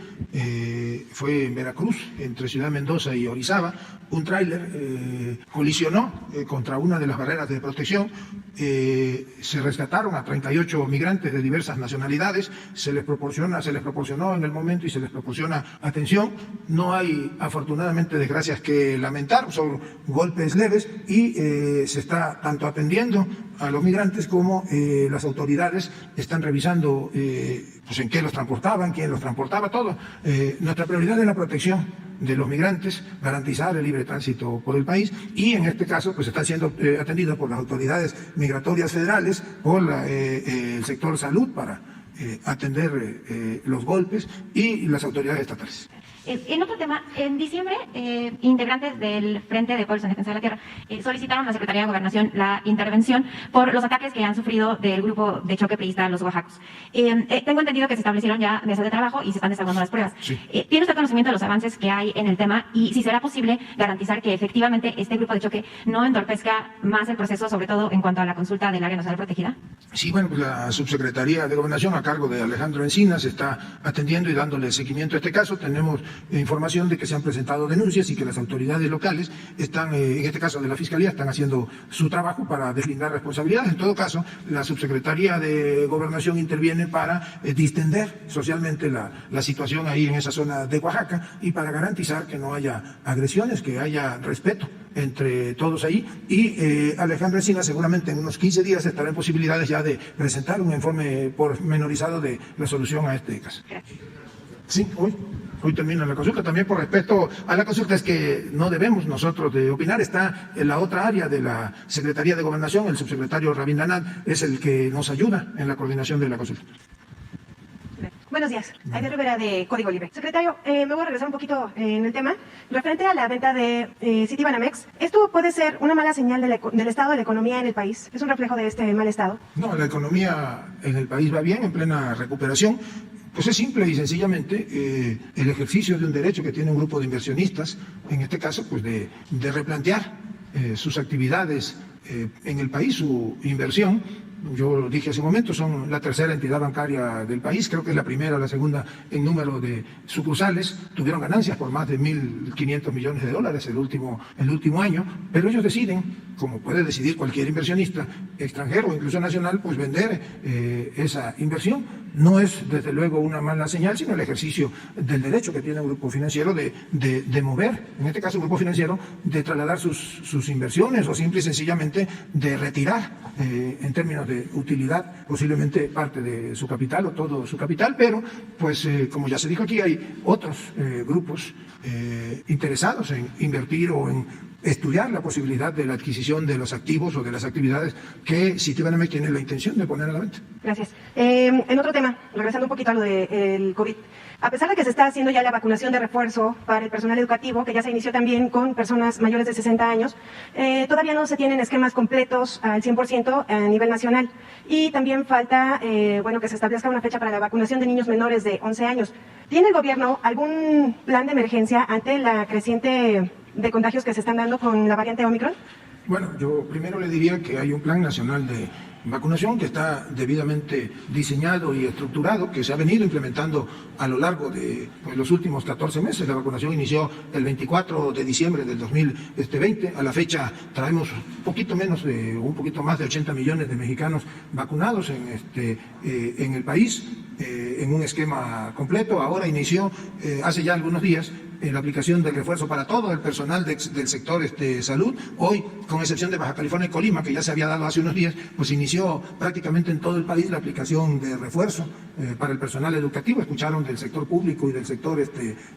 fue en Veracruz, entre Ciudad Mendoza y Orizaba. Un tráiler colisionó contra una de las barreras de protección. Se rescataron a 38 migrantes de diversas nacionalidades. Se les proporcionó en el momento y se les proporciona atención. No hay, afortunadamente, desgracias que lamentar, son golpes leves, y se está tanto atendiendo a los migrantes como las autoridades están revisando pues en qué los transportaban, quién los transportaba, todo. Nuestra prioridad es la protección de los migrantes, garantizar el libre tránsito por el país, y en este caso pues están siendo atendidos por las autoridades migratorias federales, por el sector salud para atender los golpes, y las autoridades estatales. En otro tema, en diciembre, integrantes del Frente de Pueblos en Defensa de la Tierra solicitaron a la Secretaría de Gobernación la intervención por los ataques que han sufrido del grupo de choque priista Los Oaxacos. Tengo entendido que se establecieron ya mesas de trabajo y se están desarrollando las pruebas. Sí. ¿Tiene usted conocimiento de los avances que hay en el tema y si será posible garantizar que efectivamente este grupo de choque no entorpezca más el proceso, sobre todo en cuanto a la consulta del Área Nacional Protegida? Sí, bueno, pues la Subsecretaría de Gobernación, a cargo de Alejandro Encinas, está atendiendo y dándole seguimiento a este caso. Tenemos información de que se han presentado denuncias y que las autoridades locales están, en este caso de la Fiscalía, están haciendo su trabajo para deslindar responsabilidades. En todo caso, la Subsecretaría de Gobernación interviene para distender socialmente la situación ahí en esa zona de Oaxaca, y para garantizar que no haya agresiones, que haya respeto entre todos ahí. Y Alejandro Encinas seguramente en unos 15 días estará en posibilidades ya de presentar un informe pormenorizado de la solución a este caso. Gracias. Sí, hoy termina la consulta. También por respeto a la consulta es que no debemos nosotros de opinar. Está en la otra área de la Secretaría de Gobernación, el subsecretario Rabindranath es el que nos ayuda en la coordinación de la consulta. Buenos días, Aide Rivera, de Código Libre. Secretario, me voy a regresar un poquito en el tema. Referente a la venta de Citibanamex, ¿esto puede ser una mala señal del estado de la economía en el país? ¿Es un reflejo de este mal estado? No, la economía en el país va bien, en plena recuperación. Pues es simple y sencillamente el ejercicio de un derecho que tiene un grupo de inversionistas, en este caso, pues de replantear sus actividades en el país, su inversión. Yo lo dije hace un momento, son la tercera entidad bancaria del país, creo que es la primera o la segunda en número de sucursales. Tuvieron ganancias por más de 1.500 millones de dólares el último año, pero ellos deciden, como puede decidir cualquier inversionista extranjero o incluso nacional, pues vender esa inversión. No es desde luego una mala señal, sino el ejercicio del derecho que tiene un grupo financiero de mover, en este caso un grupo financiero, de trasladar sus inversiones, o simple y sencillamente de retirar en términos de utilidad posiblemente parte de su capital o todo su capital. Pero pues como ya se dijo aquí, hay otros grupos interesados en invertir o en estudiar la posibilidad de la adquisición de los activos o de las actividades que Citibanamex tiene la intención de poner a la venta. Gracias. En otro tema, regresando un poquito a lo del COVID, a pesar de que se está haciendo ya la vacunación de refuerzo para el personal educativo, que ya se inició también con personas mayores de 60 años, todavía no se tienen esquemas completos al 100% a nivel nacional. Y también falta, que se establezca una fecha para la vacunación de niños menores de 11 años. ¿Tiene el gobierno algún plan de emergencia ante la creciente de contagios que se están dando con la variante Omicron? Bueno, yo primero le diría que hay un plan nacional de vacunación que está debidamente diseñado y estructurado, que se ha venido implementando a lo largo de los últimos 14 meses. La vacunación inició el 24 de diciembre del 2020. A la fecha traemos un poquito más de 80 millones de mexicanos vacunados en el país, en un esquema completo. Ahora inició hace ya algunos días la aplicación del refuerzo para todo el personal del sector salud. Hoy, con excepción de Baja California y Colima, que ya se había dado hace unos días, pues inició prácticamente en todo el país la aplicación de refuerzo para el personal educativo. Escucharon del sector público y del sector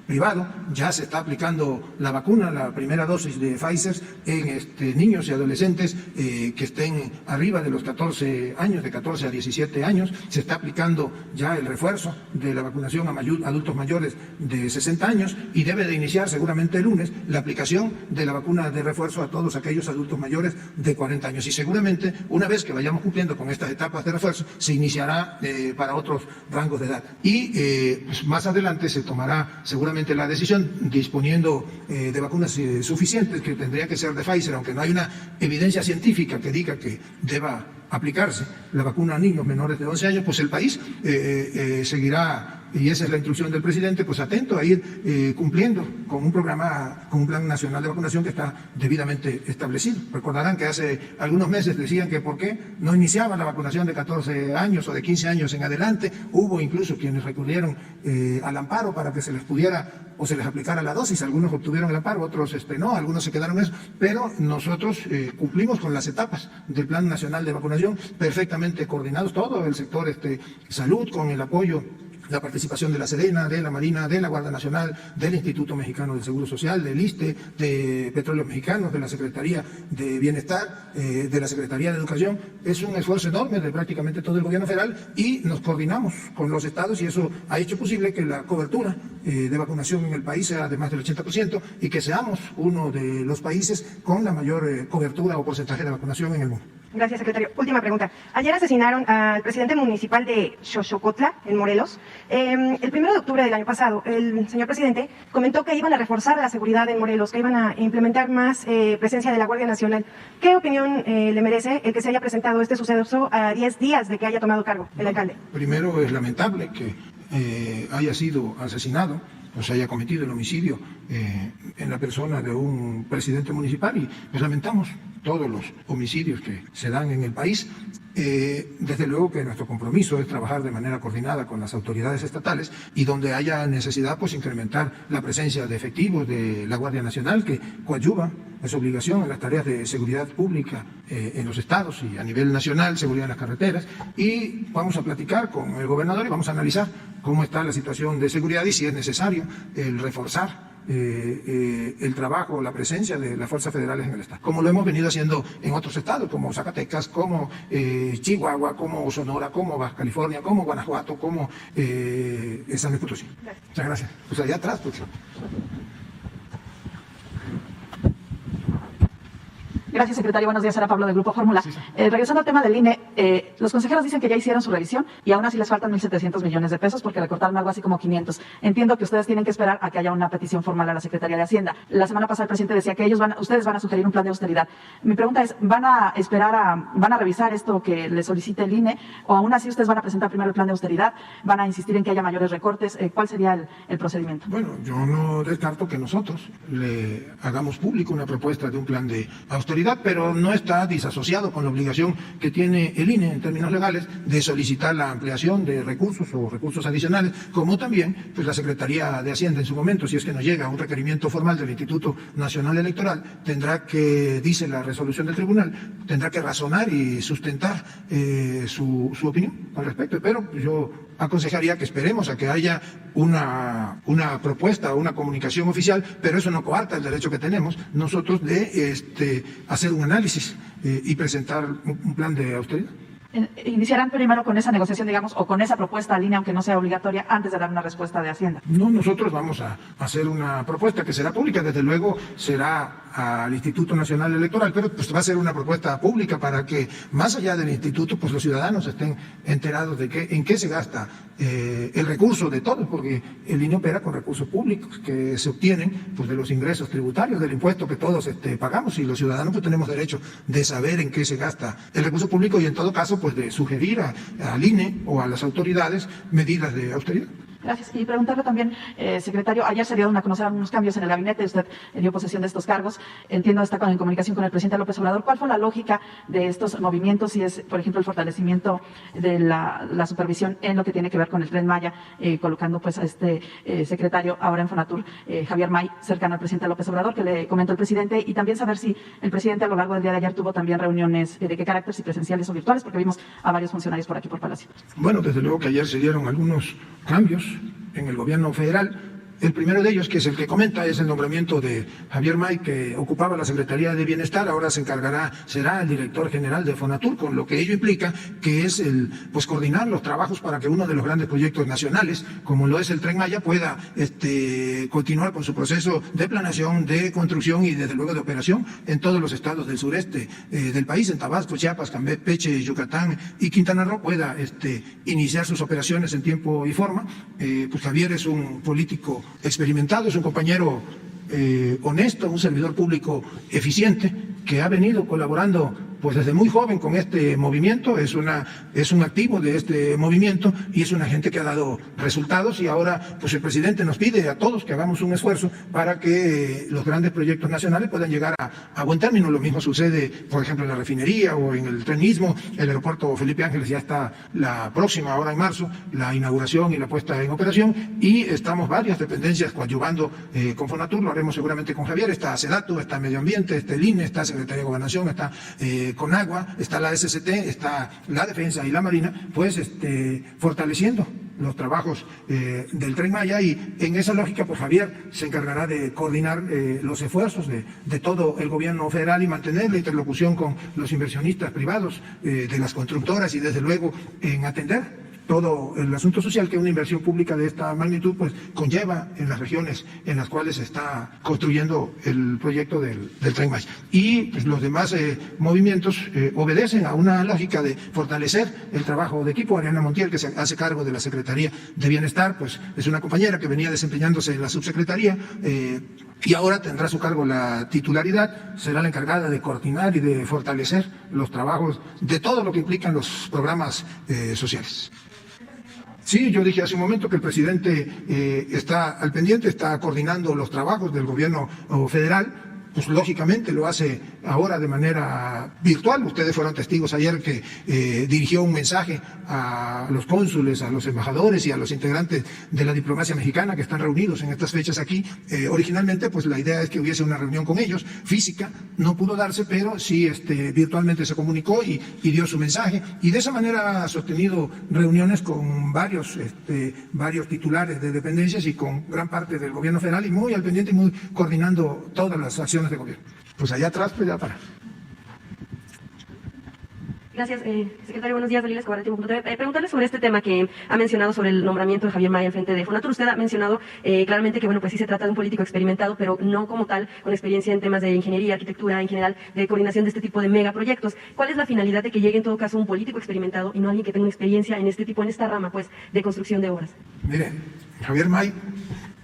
privado. Ya se está aplicando la vacuna, la primera dosis de Pfizer en niños y adolescentes que estén arriba de los 14 años, de 14 a 17 años. Se está aplicando ya el refuerzo de la vacunación a adultos mayores de 60 años y debe de iniciar seguramente el lunes la aplicación de la vacuna de refuerzo a todos aquellos adultos mayores de 40 años. Y seguramente, una vez que vayamos cumpliendo con estas etapas de refuerzo, se iniciará para otros rangos de edad. Y pues más adelante se tomará seguramente la decisión, disponiendo de vacunas suficientes, que tendría que ser de Pfizer, aunque no hay una evidencia científica que diga que deba aplicarse la vacuna a niños menores de 11 años, pues el país seguirá, y esa es la instrucción del presidente, pues atento a ir cumpliendo con un programa, con un plan nacional de vacunación que está debidamente establecido. Recordarán que hace algunos meses decían que por qué no iniciaban la vacunación de 14 años o de 15 años en adelante. Hubo incluso quienes recurrieron al amparo para que se les pudiera o se les aplicara la dosis. Algunos obtuvieron el amparo, otros no, algunos se quedaron en eso, pero nosotros cumplimos con las etapas del Plan Nacional de Vacunación, perfectamente coordinados, todo el sector salud, con el apoyo, la participación de la Sedena, de la Marina, de la Guardia Nacional, del Instituto Mexicano del Seguro Social, del ISSSTE, de Petróleos Mexicanos, de la Secretaría de Bienestar, de la Secretaría de Educación. Es un esfuerzo enorme de prácticamente todo el gobierno federal y nos coordinamos con los estados y eso ha hecho posible que la cobertura de vacunación en el país sea de más del 80% y que seamos uno de los países con la mayor cobertura o porcentaje de vacunación en el mundo. Gracias, secretario. Última pregunta. Ayer asesinaron al presidente municipal de Xochocotla, en Morelos. El 1 de octubre del año pasado, el señor presidente comentó que iban a reforzar la seguridad en Morelos, que iban a implementar más presencia de la Guardia Nacional. ¿Qué opinión le merece el que se haya presentado este suceso a 10 días de que haya tomado cargo el alcalde? Primero, es lamentable que haya sido asesinado, o se haya cometido el homicidio en la persona de un presidente municipal, y pues lamentamos todos los homicidios que se dan en el país. Desde luego que nuestro compromiso es trabajar de manera coordinada con las autoridades estatales y donde haya necesidad, pues incrementar la presencia de efectivos de la Guardia Nacional, que coadyuva, es obligación, en las tareas de seguridad pública en los estados y a nivel nacional, seguridad en las carreteras. Y vamos a platicar con el gobernador y vamos a analizar cómo está la situación de seguridad y si es necesario el reforzar el trabajo, la presencia de las fuerzas federales en el estado, como lo hemos venido haciendo en otros estados, como Zacatecas, como Chihuahua, como Sonora, como Baja California, como Guanajuato, como San Luis Potosí. Muchas gracias. Pues allá atrás, pues. Gracias, secretario. Buenos días, Sara Pablo del Grupo Fórmula. Sí, sí. Regresando al tema del INE, los consejeros dicen que ya hicieron su revisión y aún así les faltan 1.700 millones de pesos porque recortaron algo así como 500. Entiendo que ustedes tienen que esperar a que haya una petición formal a la Secretaría de Hacienda. La semana pasada el presidente decía que ustedes van a sugerir un plan de austeridad. Mi pregunta es, ¿van a revisar esto que le solicite el INE o aún así ustedes van a presentar primero el plan de austeridad? ¿Van a insistir en que haya mayores recortes? ¿Cuál sería el procedimiento? Bueno, yo no descarto que nosotros le hagamos público una propuesta de un plan de austeridad, pero no está disasociado con la obligación que tiene el INE en términos legales de solicitar la ampliación de recursos o recursos adicionales, como también pues la Secretaría de Hacienda en su momento, si es que nos llega un requerimiento formal del Instituto Nacional Electoral, tendrá que, dice la resolución del tribunal, tendrá que razonar y sustentar su opinión al respecto. Pero yo aconsejaría que esperemos a que haya una propuesta o una comunicación oficial, pero eso no coarta el derecho que tenemos nosotros de hacer un análisis y presentar un plan de austeridad. ¿Iniciarán primero con esa negociación, digamos, o con esa propuesta a línea, aunque no sea obligatoria, antes de dar una respuesta de Hacienda? No, nosotros vamos a hacer una propuesta que será pública, desde luego será al Instituto Nacional Electoral, pero pues va a ser una propuesta pública para que más allá del instituto, pues los ciudadanos estén enterados de en qué se gasta el recurso de todos, porque el INE opera con recursos públicos que se obtienen pues de los ingresos tributarios, del impuesto que todos pagamos, y los ciudadanos pues tenemos derecho de saber en qué se gasta el recurso público y en todo caso pues de sugerir al INE o a las autoridades medidas de austeridad. Gracias. Y preguntarle también, secretario, ayer se dieron a conocer algunos cambios en el gabinete, usted dio posesión de estos cargos, entiendo está en comunicación con el presidente López Obrador. ¿Cuál fue la lógica de estos movimientos? Si es, por ejemplo, el fortalecimiento de la supervisión en lo que tiene que ver con el Tren Maya, colocando pues a este secretario ahora en Fonatur, Javier May, cercano al presidente López Obrador, que le comentó el presidente, y también saber si el presidente a lo largo del día de ayer tuvo también reuniones de qué carácter, si presenciales o virtuales, porque vimos a varios funcionarios por aquí por Palacio. Bueno, desde luego que ayer se dieron algunos cambios en el gobierno federal. El primero de ellos, que es el que comenta, es el nombramiento de Javier May, que ocupaba la Secretaría de Bienestar, ahora será el director general de Fonatur, con lo que ello implica que es pues coordinar los trabajos para que uno de los grandes proyectos nacionales, como lo es el Tren Maya, pueda continuar con su proceso de planeación, de construcción y desde luego de operación en todos los estados del sureste del país, en Tabasco, Chiapas, Campeche, Yucatán y Quintana Roo, pueda iniciar sus operaciones en tiempo y forma. Pues Javier es un político experimentado, es un compañero honesto, un servidor público eficiente que ha venido colaborando pues desde muy joven con este movimiento, es un activo de este movimiento y es una gente que ha dado resultados, y ahora pues el presidente nos pide a todos que hagamos un esfuerzo para que los grandes proyectos nacionales puedan llegar a buen término. Lo mismo sucede, por ejemplo, en la refinería o en el Tren Istmo. El aeropuerto Felipe Ángeles ya está la próxima, ahora en marzo, la inauguración y la puesta en operación, y estamos varias dependencias coadyuvando con Fonatur. Lo haremos seguramente con Javier. Está SEDATU, está Medio Ambiente, está el INE, está Secretaría de Gobernación, está Conagua, está la SCT, está la Defensa y la Marina, pues fortaleciendo los trabajos del Tren Maya, y en esa lógica pues Javier se encargará de coordinar los esfuerzos de todo el gobierno federal y mantener la interlocución con los inversionistas privados, de las constructoras, y desde luego en atender todo el asunto social que una inversión pública de esta magnitud pues conlleva en las regiones en las cuales se está construyendo el proyecto del Tren Maya. Y pues los demás movimientos obedecen a una lógica de fortalecer el trabajo de equipo. Ariana Montiel, que se hace cargo de la Secretaría de Bienestar, pues es una compañera que venía desempeñándose en la subsecretaría y ahora tendrá a su cargo la titularidad, será la encargada de coordinar y de fortalecer los trabajos de todo lo que implican los programas sociales. Sí, yo dije hace un momento que el presidente está al pendiente, está coordinando los trabajos del gobierno federal. Pues lógicamente lo hace ahora de manera virtual. Ustedes fueron testigos ayer que dirigió un mensaje a los cónsules, a los embajadores y a los integrantes de la diplomacia mexicana que están reunidos en estas fechas aquí. Originalmente pues la idea es que hubiese una reunión con ellos, física, no pudo darse, pero sí virtualmente se comunicó y dio su mensaje, y de esa manera ha sostenido reuniones con varios titulares de dependencias y con gran parte del gobierno federal, y muy al pendiente y muy coordinando todas las acciones de gobierno. Pues allá atrás, pues ya para. Gracias, secretario. Buenos días, Dalila Escobar, de Tiempo.tv. Preguntarle sobre este tema que ha mencionado sobre el nombramiento de Javier May al frente de Fonatur. Usted ha mencionado claramente que, bueno, pues sí se trata de un político experimentado, pero no como tal, con experiencia en temas de ingeniería, arquitectura, en general, de coordinación de este tipo de megaproyectos. ¿Cuál es la finalidad de que llegue en todo caso un político experimentado y no alguien que tenga una experiencia en en esta rama, pues, de construcción de obras? Mire, Javier May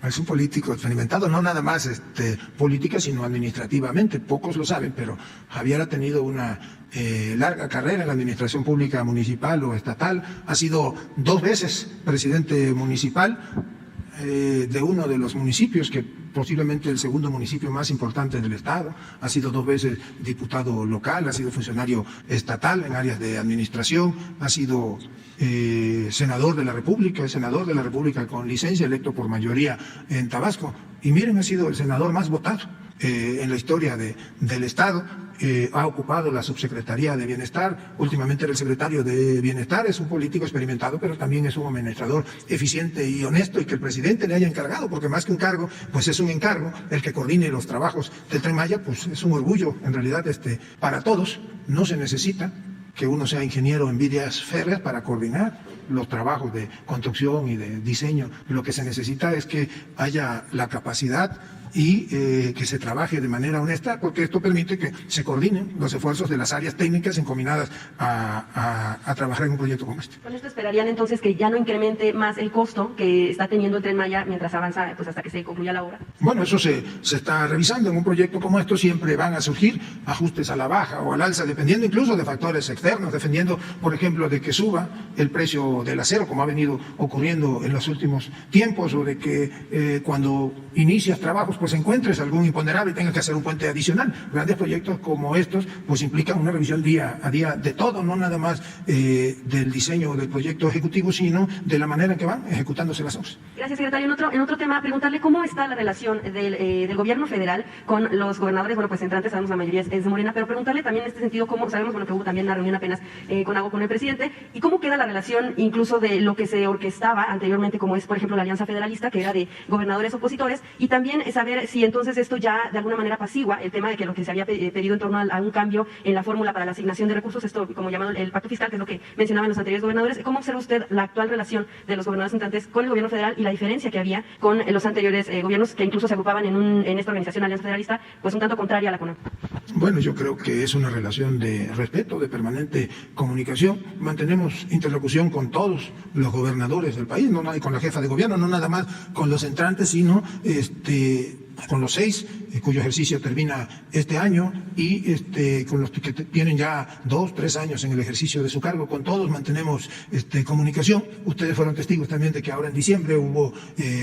es un político experimentado, no nada más política, sino administrativamente. Pocos lo saben, pero Javier ha tenido una larga carrera en la administración pública municipal o estatal. Ha sido 2 veces presidente municipal de uno de los municipios, que posiblemente el segundo municipio más importante del estado. Ha sido 2 veces diputado local, ha sido funcionario estatal en áreas de administración, ha sido senador de la República, es senador de la República con licencia, electo por mayoría en Tabasco. Y miren, ha sido el senador más votado en la historia del estado. Ha ocupado la subsecretaría de Bienestar, últimamente era el secretario de Bienestar. Es un político experimentado, pero también es un administrador eficiente y honesto, y que el presidente le haya encargado, porque más que un cargo, pues es un encargo, el que coordine los trabajos del Tren Maya, pues es un orgullo en realidad para todos. No se necesita que uno sea ingeniero en vías férreas para coordinar los trabajos de construcción y de diseño. Lo que se necesita es que haya la capacidad y que se trabaje de manera honesta, porque esto permite que se coordinen los esfuerzos de las áreas técnicas encomendadas a trabajar en un proyecto como este. ¿Con esto esperarían entonces que ya no incremente más el costo que está teniendo el Tren Maya mientras avanza, pues hasta que se concluya la obra? Bueno, eso se está revisando. En un proyecto como esto siempre van a surgir ajustes a la baja o al alza, dependiendo incluso de factores externos, dependiendo, por ejemplo, de que suba el precio del acero, como ha venido ocurriendo en los últimos tiempos, o de que cuando inicias trabajos pues encuentres algún imponderable y tengas que hacer un puente adicional. Grandes proyectos como estos pues implican una revisión día a día de todo, no nada más del diseño del proyecto ejecutivo, sino de la manera en que van ejecutándose las obras. Gracias, secretario. En otro tema, preguntarle cómo está la relación del gobierno federal con los gobernadores, bueno, pues entrantes, sabemos la mayoría es de Morena, pero preguntarle también en este sentido cómo, sabemos, bueno, que hubo también una reunión apenas con el presidente, y cómo queda la relación incluso de lo que se orquestaba anteriormente, como es, por ejemplo, la Alianza Federalista, que era de gobernadores opositores, y también saber si entonces esto ya de alguna manera apacigua el tema de que lo que se había pedido en torno a un cambio en la fórmula para la asignación de recursos, esto como llamado el pacto fiscal, que es lo que mencionaban los anteriores gobernadores. ¿Cómo observa usted la actual relación de los gobernadores entrantes con el gobierno federal y la diferencia que había con los anteriores gobiernos que incluso se agrupaban en esta organización Alianza Federalista, pues un tanto contraria a la CONAGO? Bueno, yo creo que es una relación de respeto, de permanente comunicación. Mantenemos interlocución con todos los gobernadores del país, no con la jefa de gobierno, no nada más con los entrantes, sino con los 6, cuyo ejercicio termina este año, y con los que tienen ya 2, 3 años en el ejercicio de su cargo. Con todos mantenemos comunicación. Ustedes fueron testigos también de que ahora en diciembre hubo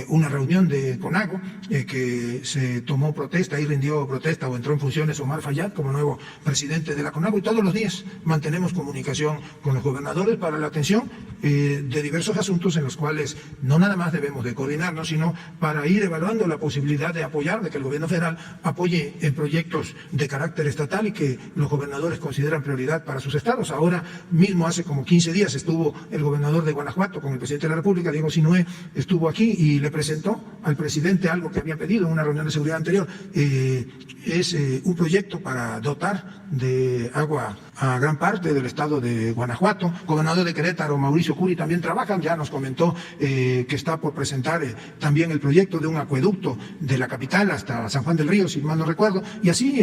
una reunión de CONAGO, que se tomó protesta y rindió protesta o entró en funciones Omar Fayad como nuevo presidente de la CONAGO, y todos los días mantenemos comunicación con los gobernadores para la atención de diversos asuntos en los cuales no nada más debemos de coordinarnos, sino para ir evaluando la posibilidad de apoyar, de que el gobierno federal apoye en proyectos de carácter estatal y que los gobernadores consideran prioridad para sus estados. Ahora mismo, hace como 15 días, estuvo el gobernador de Guanajuato con el presidente de la República, Diego Sinué, estuvo aquí y le presentó al presidente algo que había pedido en una reunión de seguridad anterior. Es un proyecto para dotar de agua a gran parte del estado de Guanajuato. Gobernador de Querétaro, Mauricio Curi, también trabajan. Ya nos comentó que está por presentar también el proyecto de un acueducto de la capital hasta San Juan del Río, si mal no recuerdo, y así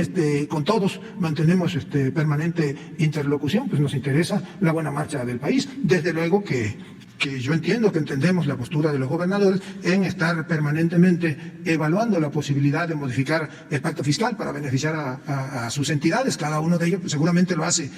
con todos mantenemos permanente interlocución. Pues nos interesa la buena marcha del país. Desde luego que yo entiendo, que entendemos la postura de los gobernadores en estar permanentemente evaluando la posibilidad de modificar el pacto fiscal para beneficiar a sus entidades. Cada uno de ellos pues, seguramente lo hace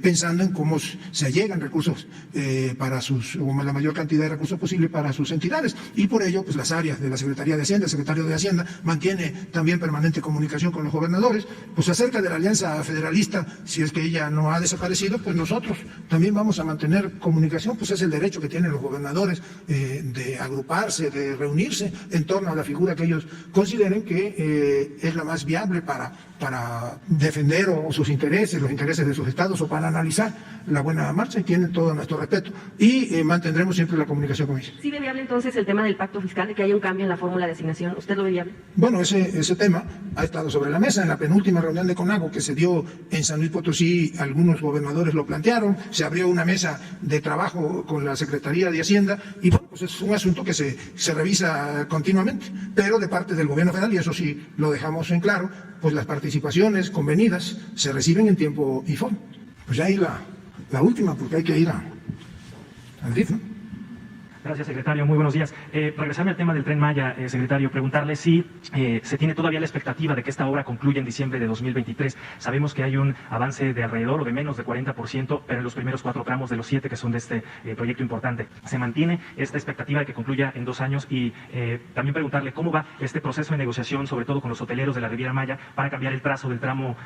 pensando en cómo se allegan recursos o la mayor cantidad de recursos posible para sus entidades, y por ello pues las áreas de la Secretaría de Hacienda, el secretario de Hacienda mantiene también permanente comunicación con los gobernadores. Pues acerca de la Alianza Federalista, si es que ella no ha desaparecido, pues nosotros también vamos a mantener comunicación, pues es el derecho que tienen los gobernadores de agruparse, de reunirse en torno a la figura que ellos consideren que es la más viable para defender sus intereses, los intereses de sus estados, o para analizar la buena marcha, y tienen todo nuestro respeto, y mantendremos siempre la comunicación con ellos. ¿Sí ve viable entonces el tema del pacto fiscal, de que haya un cambio en la fórmula de asignación? ¿Usted lo ve viable? Bueno, ese tema ha estado sobre la mesa. En la penúltima reunión de CONAGO que se dio en San Luis Potosí, algunos gobernadores lo plantearon, se abrió una mesa de trabajo con la Secretaría de Hacienda, y bueno, pues es un asunto que se revisa continuamente, pero de parte del gobierno federal, y eso sí lo dejamos en claro, pues las participaciones convenidas se reciben en tiempo y forma. Pues ya ahí la última, porque hay que ir al DIF, ¿no? Gracias, secretario. Muy buenos días. Regresarme al tema del Tren Maya, secretario, preguntarle si se tiene todavía la expectativa de que esta obra concluya en diciembre de 2023. Sabemos que hay un avance de alrededor o de menos de 40%, pero en los primeros 4 tramos de los 7 que son de este proyecto importante. ¿Se mantiene esta expectativa de que concluya en 2 años? Y también preguntarle cómo va este proceso de negociación, sobre todo con los hoteleros de la Riviera Maya, para cambiar el trazo del tramo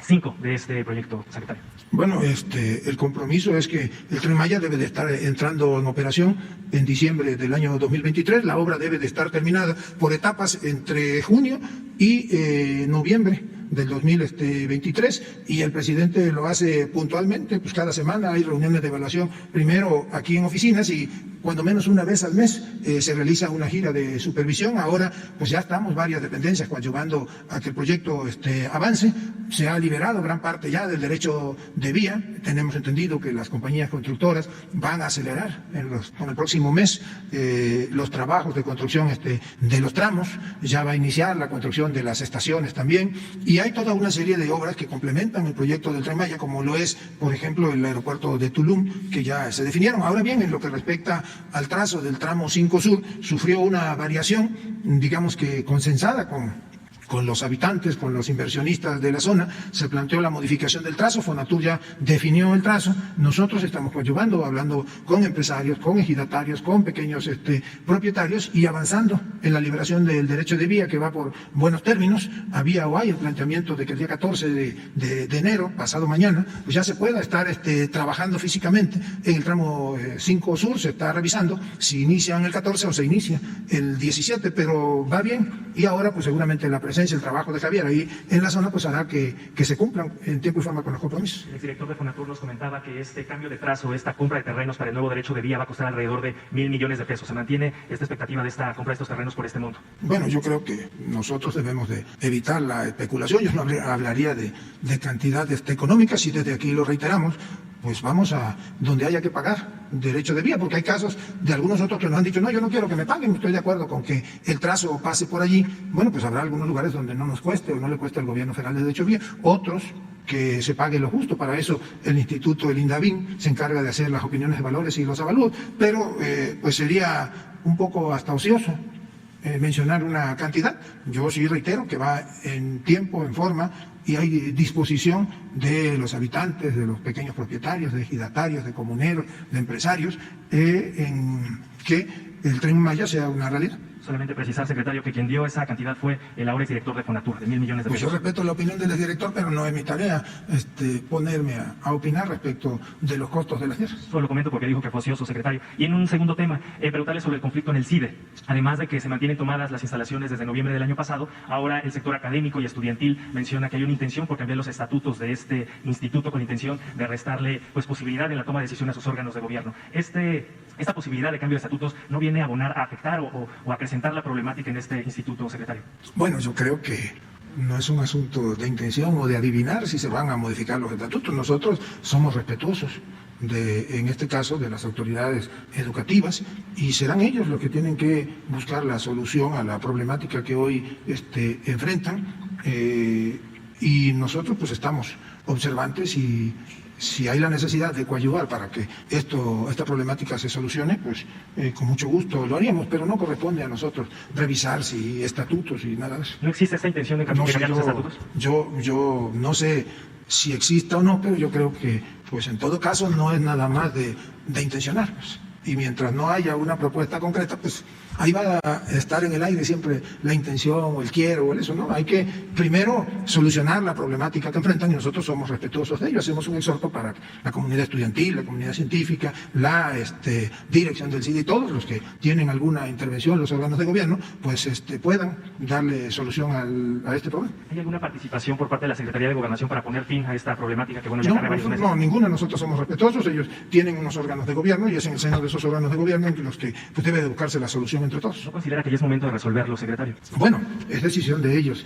5 de este proyecto, secretario. Bueno, el compromiso es que el Tren Maya debe de estar entrando en operación en diciembre del año 2023. La obra debe de estar terminada por etapas entre junio y noviembre del 2023 y el presidente lo hace puntualmente, pues cada semana hay reuniones de evaluación, primero aquí en oficinas y cuando menos una vez al mes se realiza una gira de supervisión. Ahora pues ya estamos varias dependencias coadyuvando a que el proyecto avance. Se ha liberado gran parte ya del derecho de vía. Tenemos entendido que las compañías constructoras van a acelerar con el próximo mes los trabajos de construcción de los tramos. Ya va a iniciar la construcción de las estaciones también y hay toda una serie de obras que complementan el proyecto del Tren Maya, como lo es, por ejemplo, el aeropuerto de Tulum, que ya se definieron. Ahora bien, en lo que respecta al trazo del tramo 5 Sur, sufrió una variación, digamos que consensada con los habitantes, con los inversionistas de la zona. Se planteó la modificación del trazo, Fonatur ya definió el trazo, nosotros estamos coadyuvando, hablando con empresarios, con ejidatarios, con pequeños propietarios y avanzando en la liberación del derecho de vía, que va por buenos términos. Había o hay el planteamiento de que el día 14 de enero, pasado mañana, pues ya se pueda estar trabajando físicamente en el tramo 5 Sur. Se está revisando si inician el 14 o se inicia el 17, pero va bien y ahora pues seguramente la presencia, el trabajo de Javier ahí en la zona pues hará que se cumplan en tiempo y forma con los compromisos. El exdirector de Fonatur nos comentaba que este cambio de trazo, esta compra de terrenos para el nuevo derecho de vía va a costar alrededor de 1.000 millones de pesos. ¿Se mantiene esta expectativa de esta compra de estos terrenos por este monto? Bueno, yo creo que nosotros debemos de evitar la especulación. Yo no hablaría de cantidades económicas y desde aquí lo reiteramos. Pues vamos a donde haya que pagar derecho de vía, porque hay casos de algunos otros que nos han dicho, no, yo no quiero que me paguen, estoy de acuerdo con que el trazo pase por allí. Bueno, pues habrá algunos lugares donde no nos cueste o no le cueste al gobierno federal de derecho de vía, otros que se pague lo justo. Para eso el instituto, el INDAVIN, se encarga de hacer las opiniones de valores y los avalúos, pero pues sería un poco hasta ocioso mencionar una cantidad. Yo sí reitero que va en tiempo, en forma, y hay disposición de los habitantes, de los pequeños propietarios, de ejidatarios, de comuneros, de empresarios, en que el Tren Maya sea una realidad. Solamente precisar, secretario, que quien dio esa cantidad fue el ahora exdirector de Fonatur, de 1.000 millones de pesos. Pues yo respeto la opinión del exdirector, pero no es mi tarea ponerme a opinar respecto de los costos de las tierras. Solo lo comento porque dijo que fue ocioso, secretario. Y en un segundo tema, preguntarle sobre el conflicto en el CIDE. Además de que se mantienen tomadas las instalaciones desde noviembre del año pasado, ahora el sector académico y estudiantil menciona que hay una intención por cambiar los estatutos de este instituto con intención de restarle pues posibilidad en la toma de decisión a sus órganos de gobierno. Esta posibilidad de cambio de estatutos no viene a abonar, a afectar o a acrecentar la problemática en este instituto, secretario. Bueno, yo creo que no es un asunto de intención o de adivinar si se van a modificar los estatutos. Nosotros somos respetuosos en este caso, de las autoridades educativas, y serán ellos los que tienen que buscar la solución a la problemática que hoy enfrentan, y nosotros pues estamos observantes, y si hay la necesidad de coadyuvar para que esta problemática se solucione, pues con mucho gusto lo haríamos, pero no corresponde a nosotros revisar si estatutos y nada de eso. ¿No existe esta intención de cambiar los estatutos? Yo no sé si exista o no, pero yo creo que pues en todo caso no es nada más de intencionar. Pues. Y mientras no haya una propuesta concreta, pues ahí va a estar en el aire siempre la intención o el quiero o el eso, ¿no? Hay que primero solucionar la problemática que enfrentan, y nosotros somos respetuosos de ello. Hacemos un exhorto para la comunidad estudiantil, la comunidad científica, la dirección del CIDE y todos los que tienen alguna intervención, los órganos de gobierno, pues puedan darle solución a este problema. ¿Hay alguna participación por parte de la Secretaría de Gobernación para poner fin a esta problemática que, bueno, ya varios meses? No, ninguna. Nosotros somos respetuosos. Ellos tienen unos órganos de gobierno y es en el seno de esos órganos de gobierno en los que pues, debe de buscarse la solución entre todos. ¿No considera que ya es momento de resolverlo, secretario? Bueno, es decisión de ellos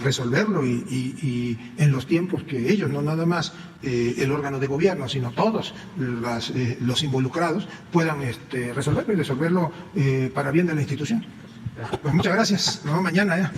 resolverlo y en los tiempos que ellos, no nada más el órgano de gobierno, sino todos los involucrados puedan resolverlo y resolverlo para bien de la institución. Pues muchas gracias. Nos vemos mañana ya.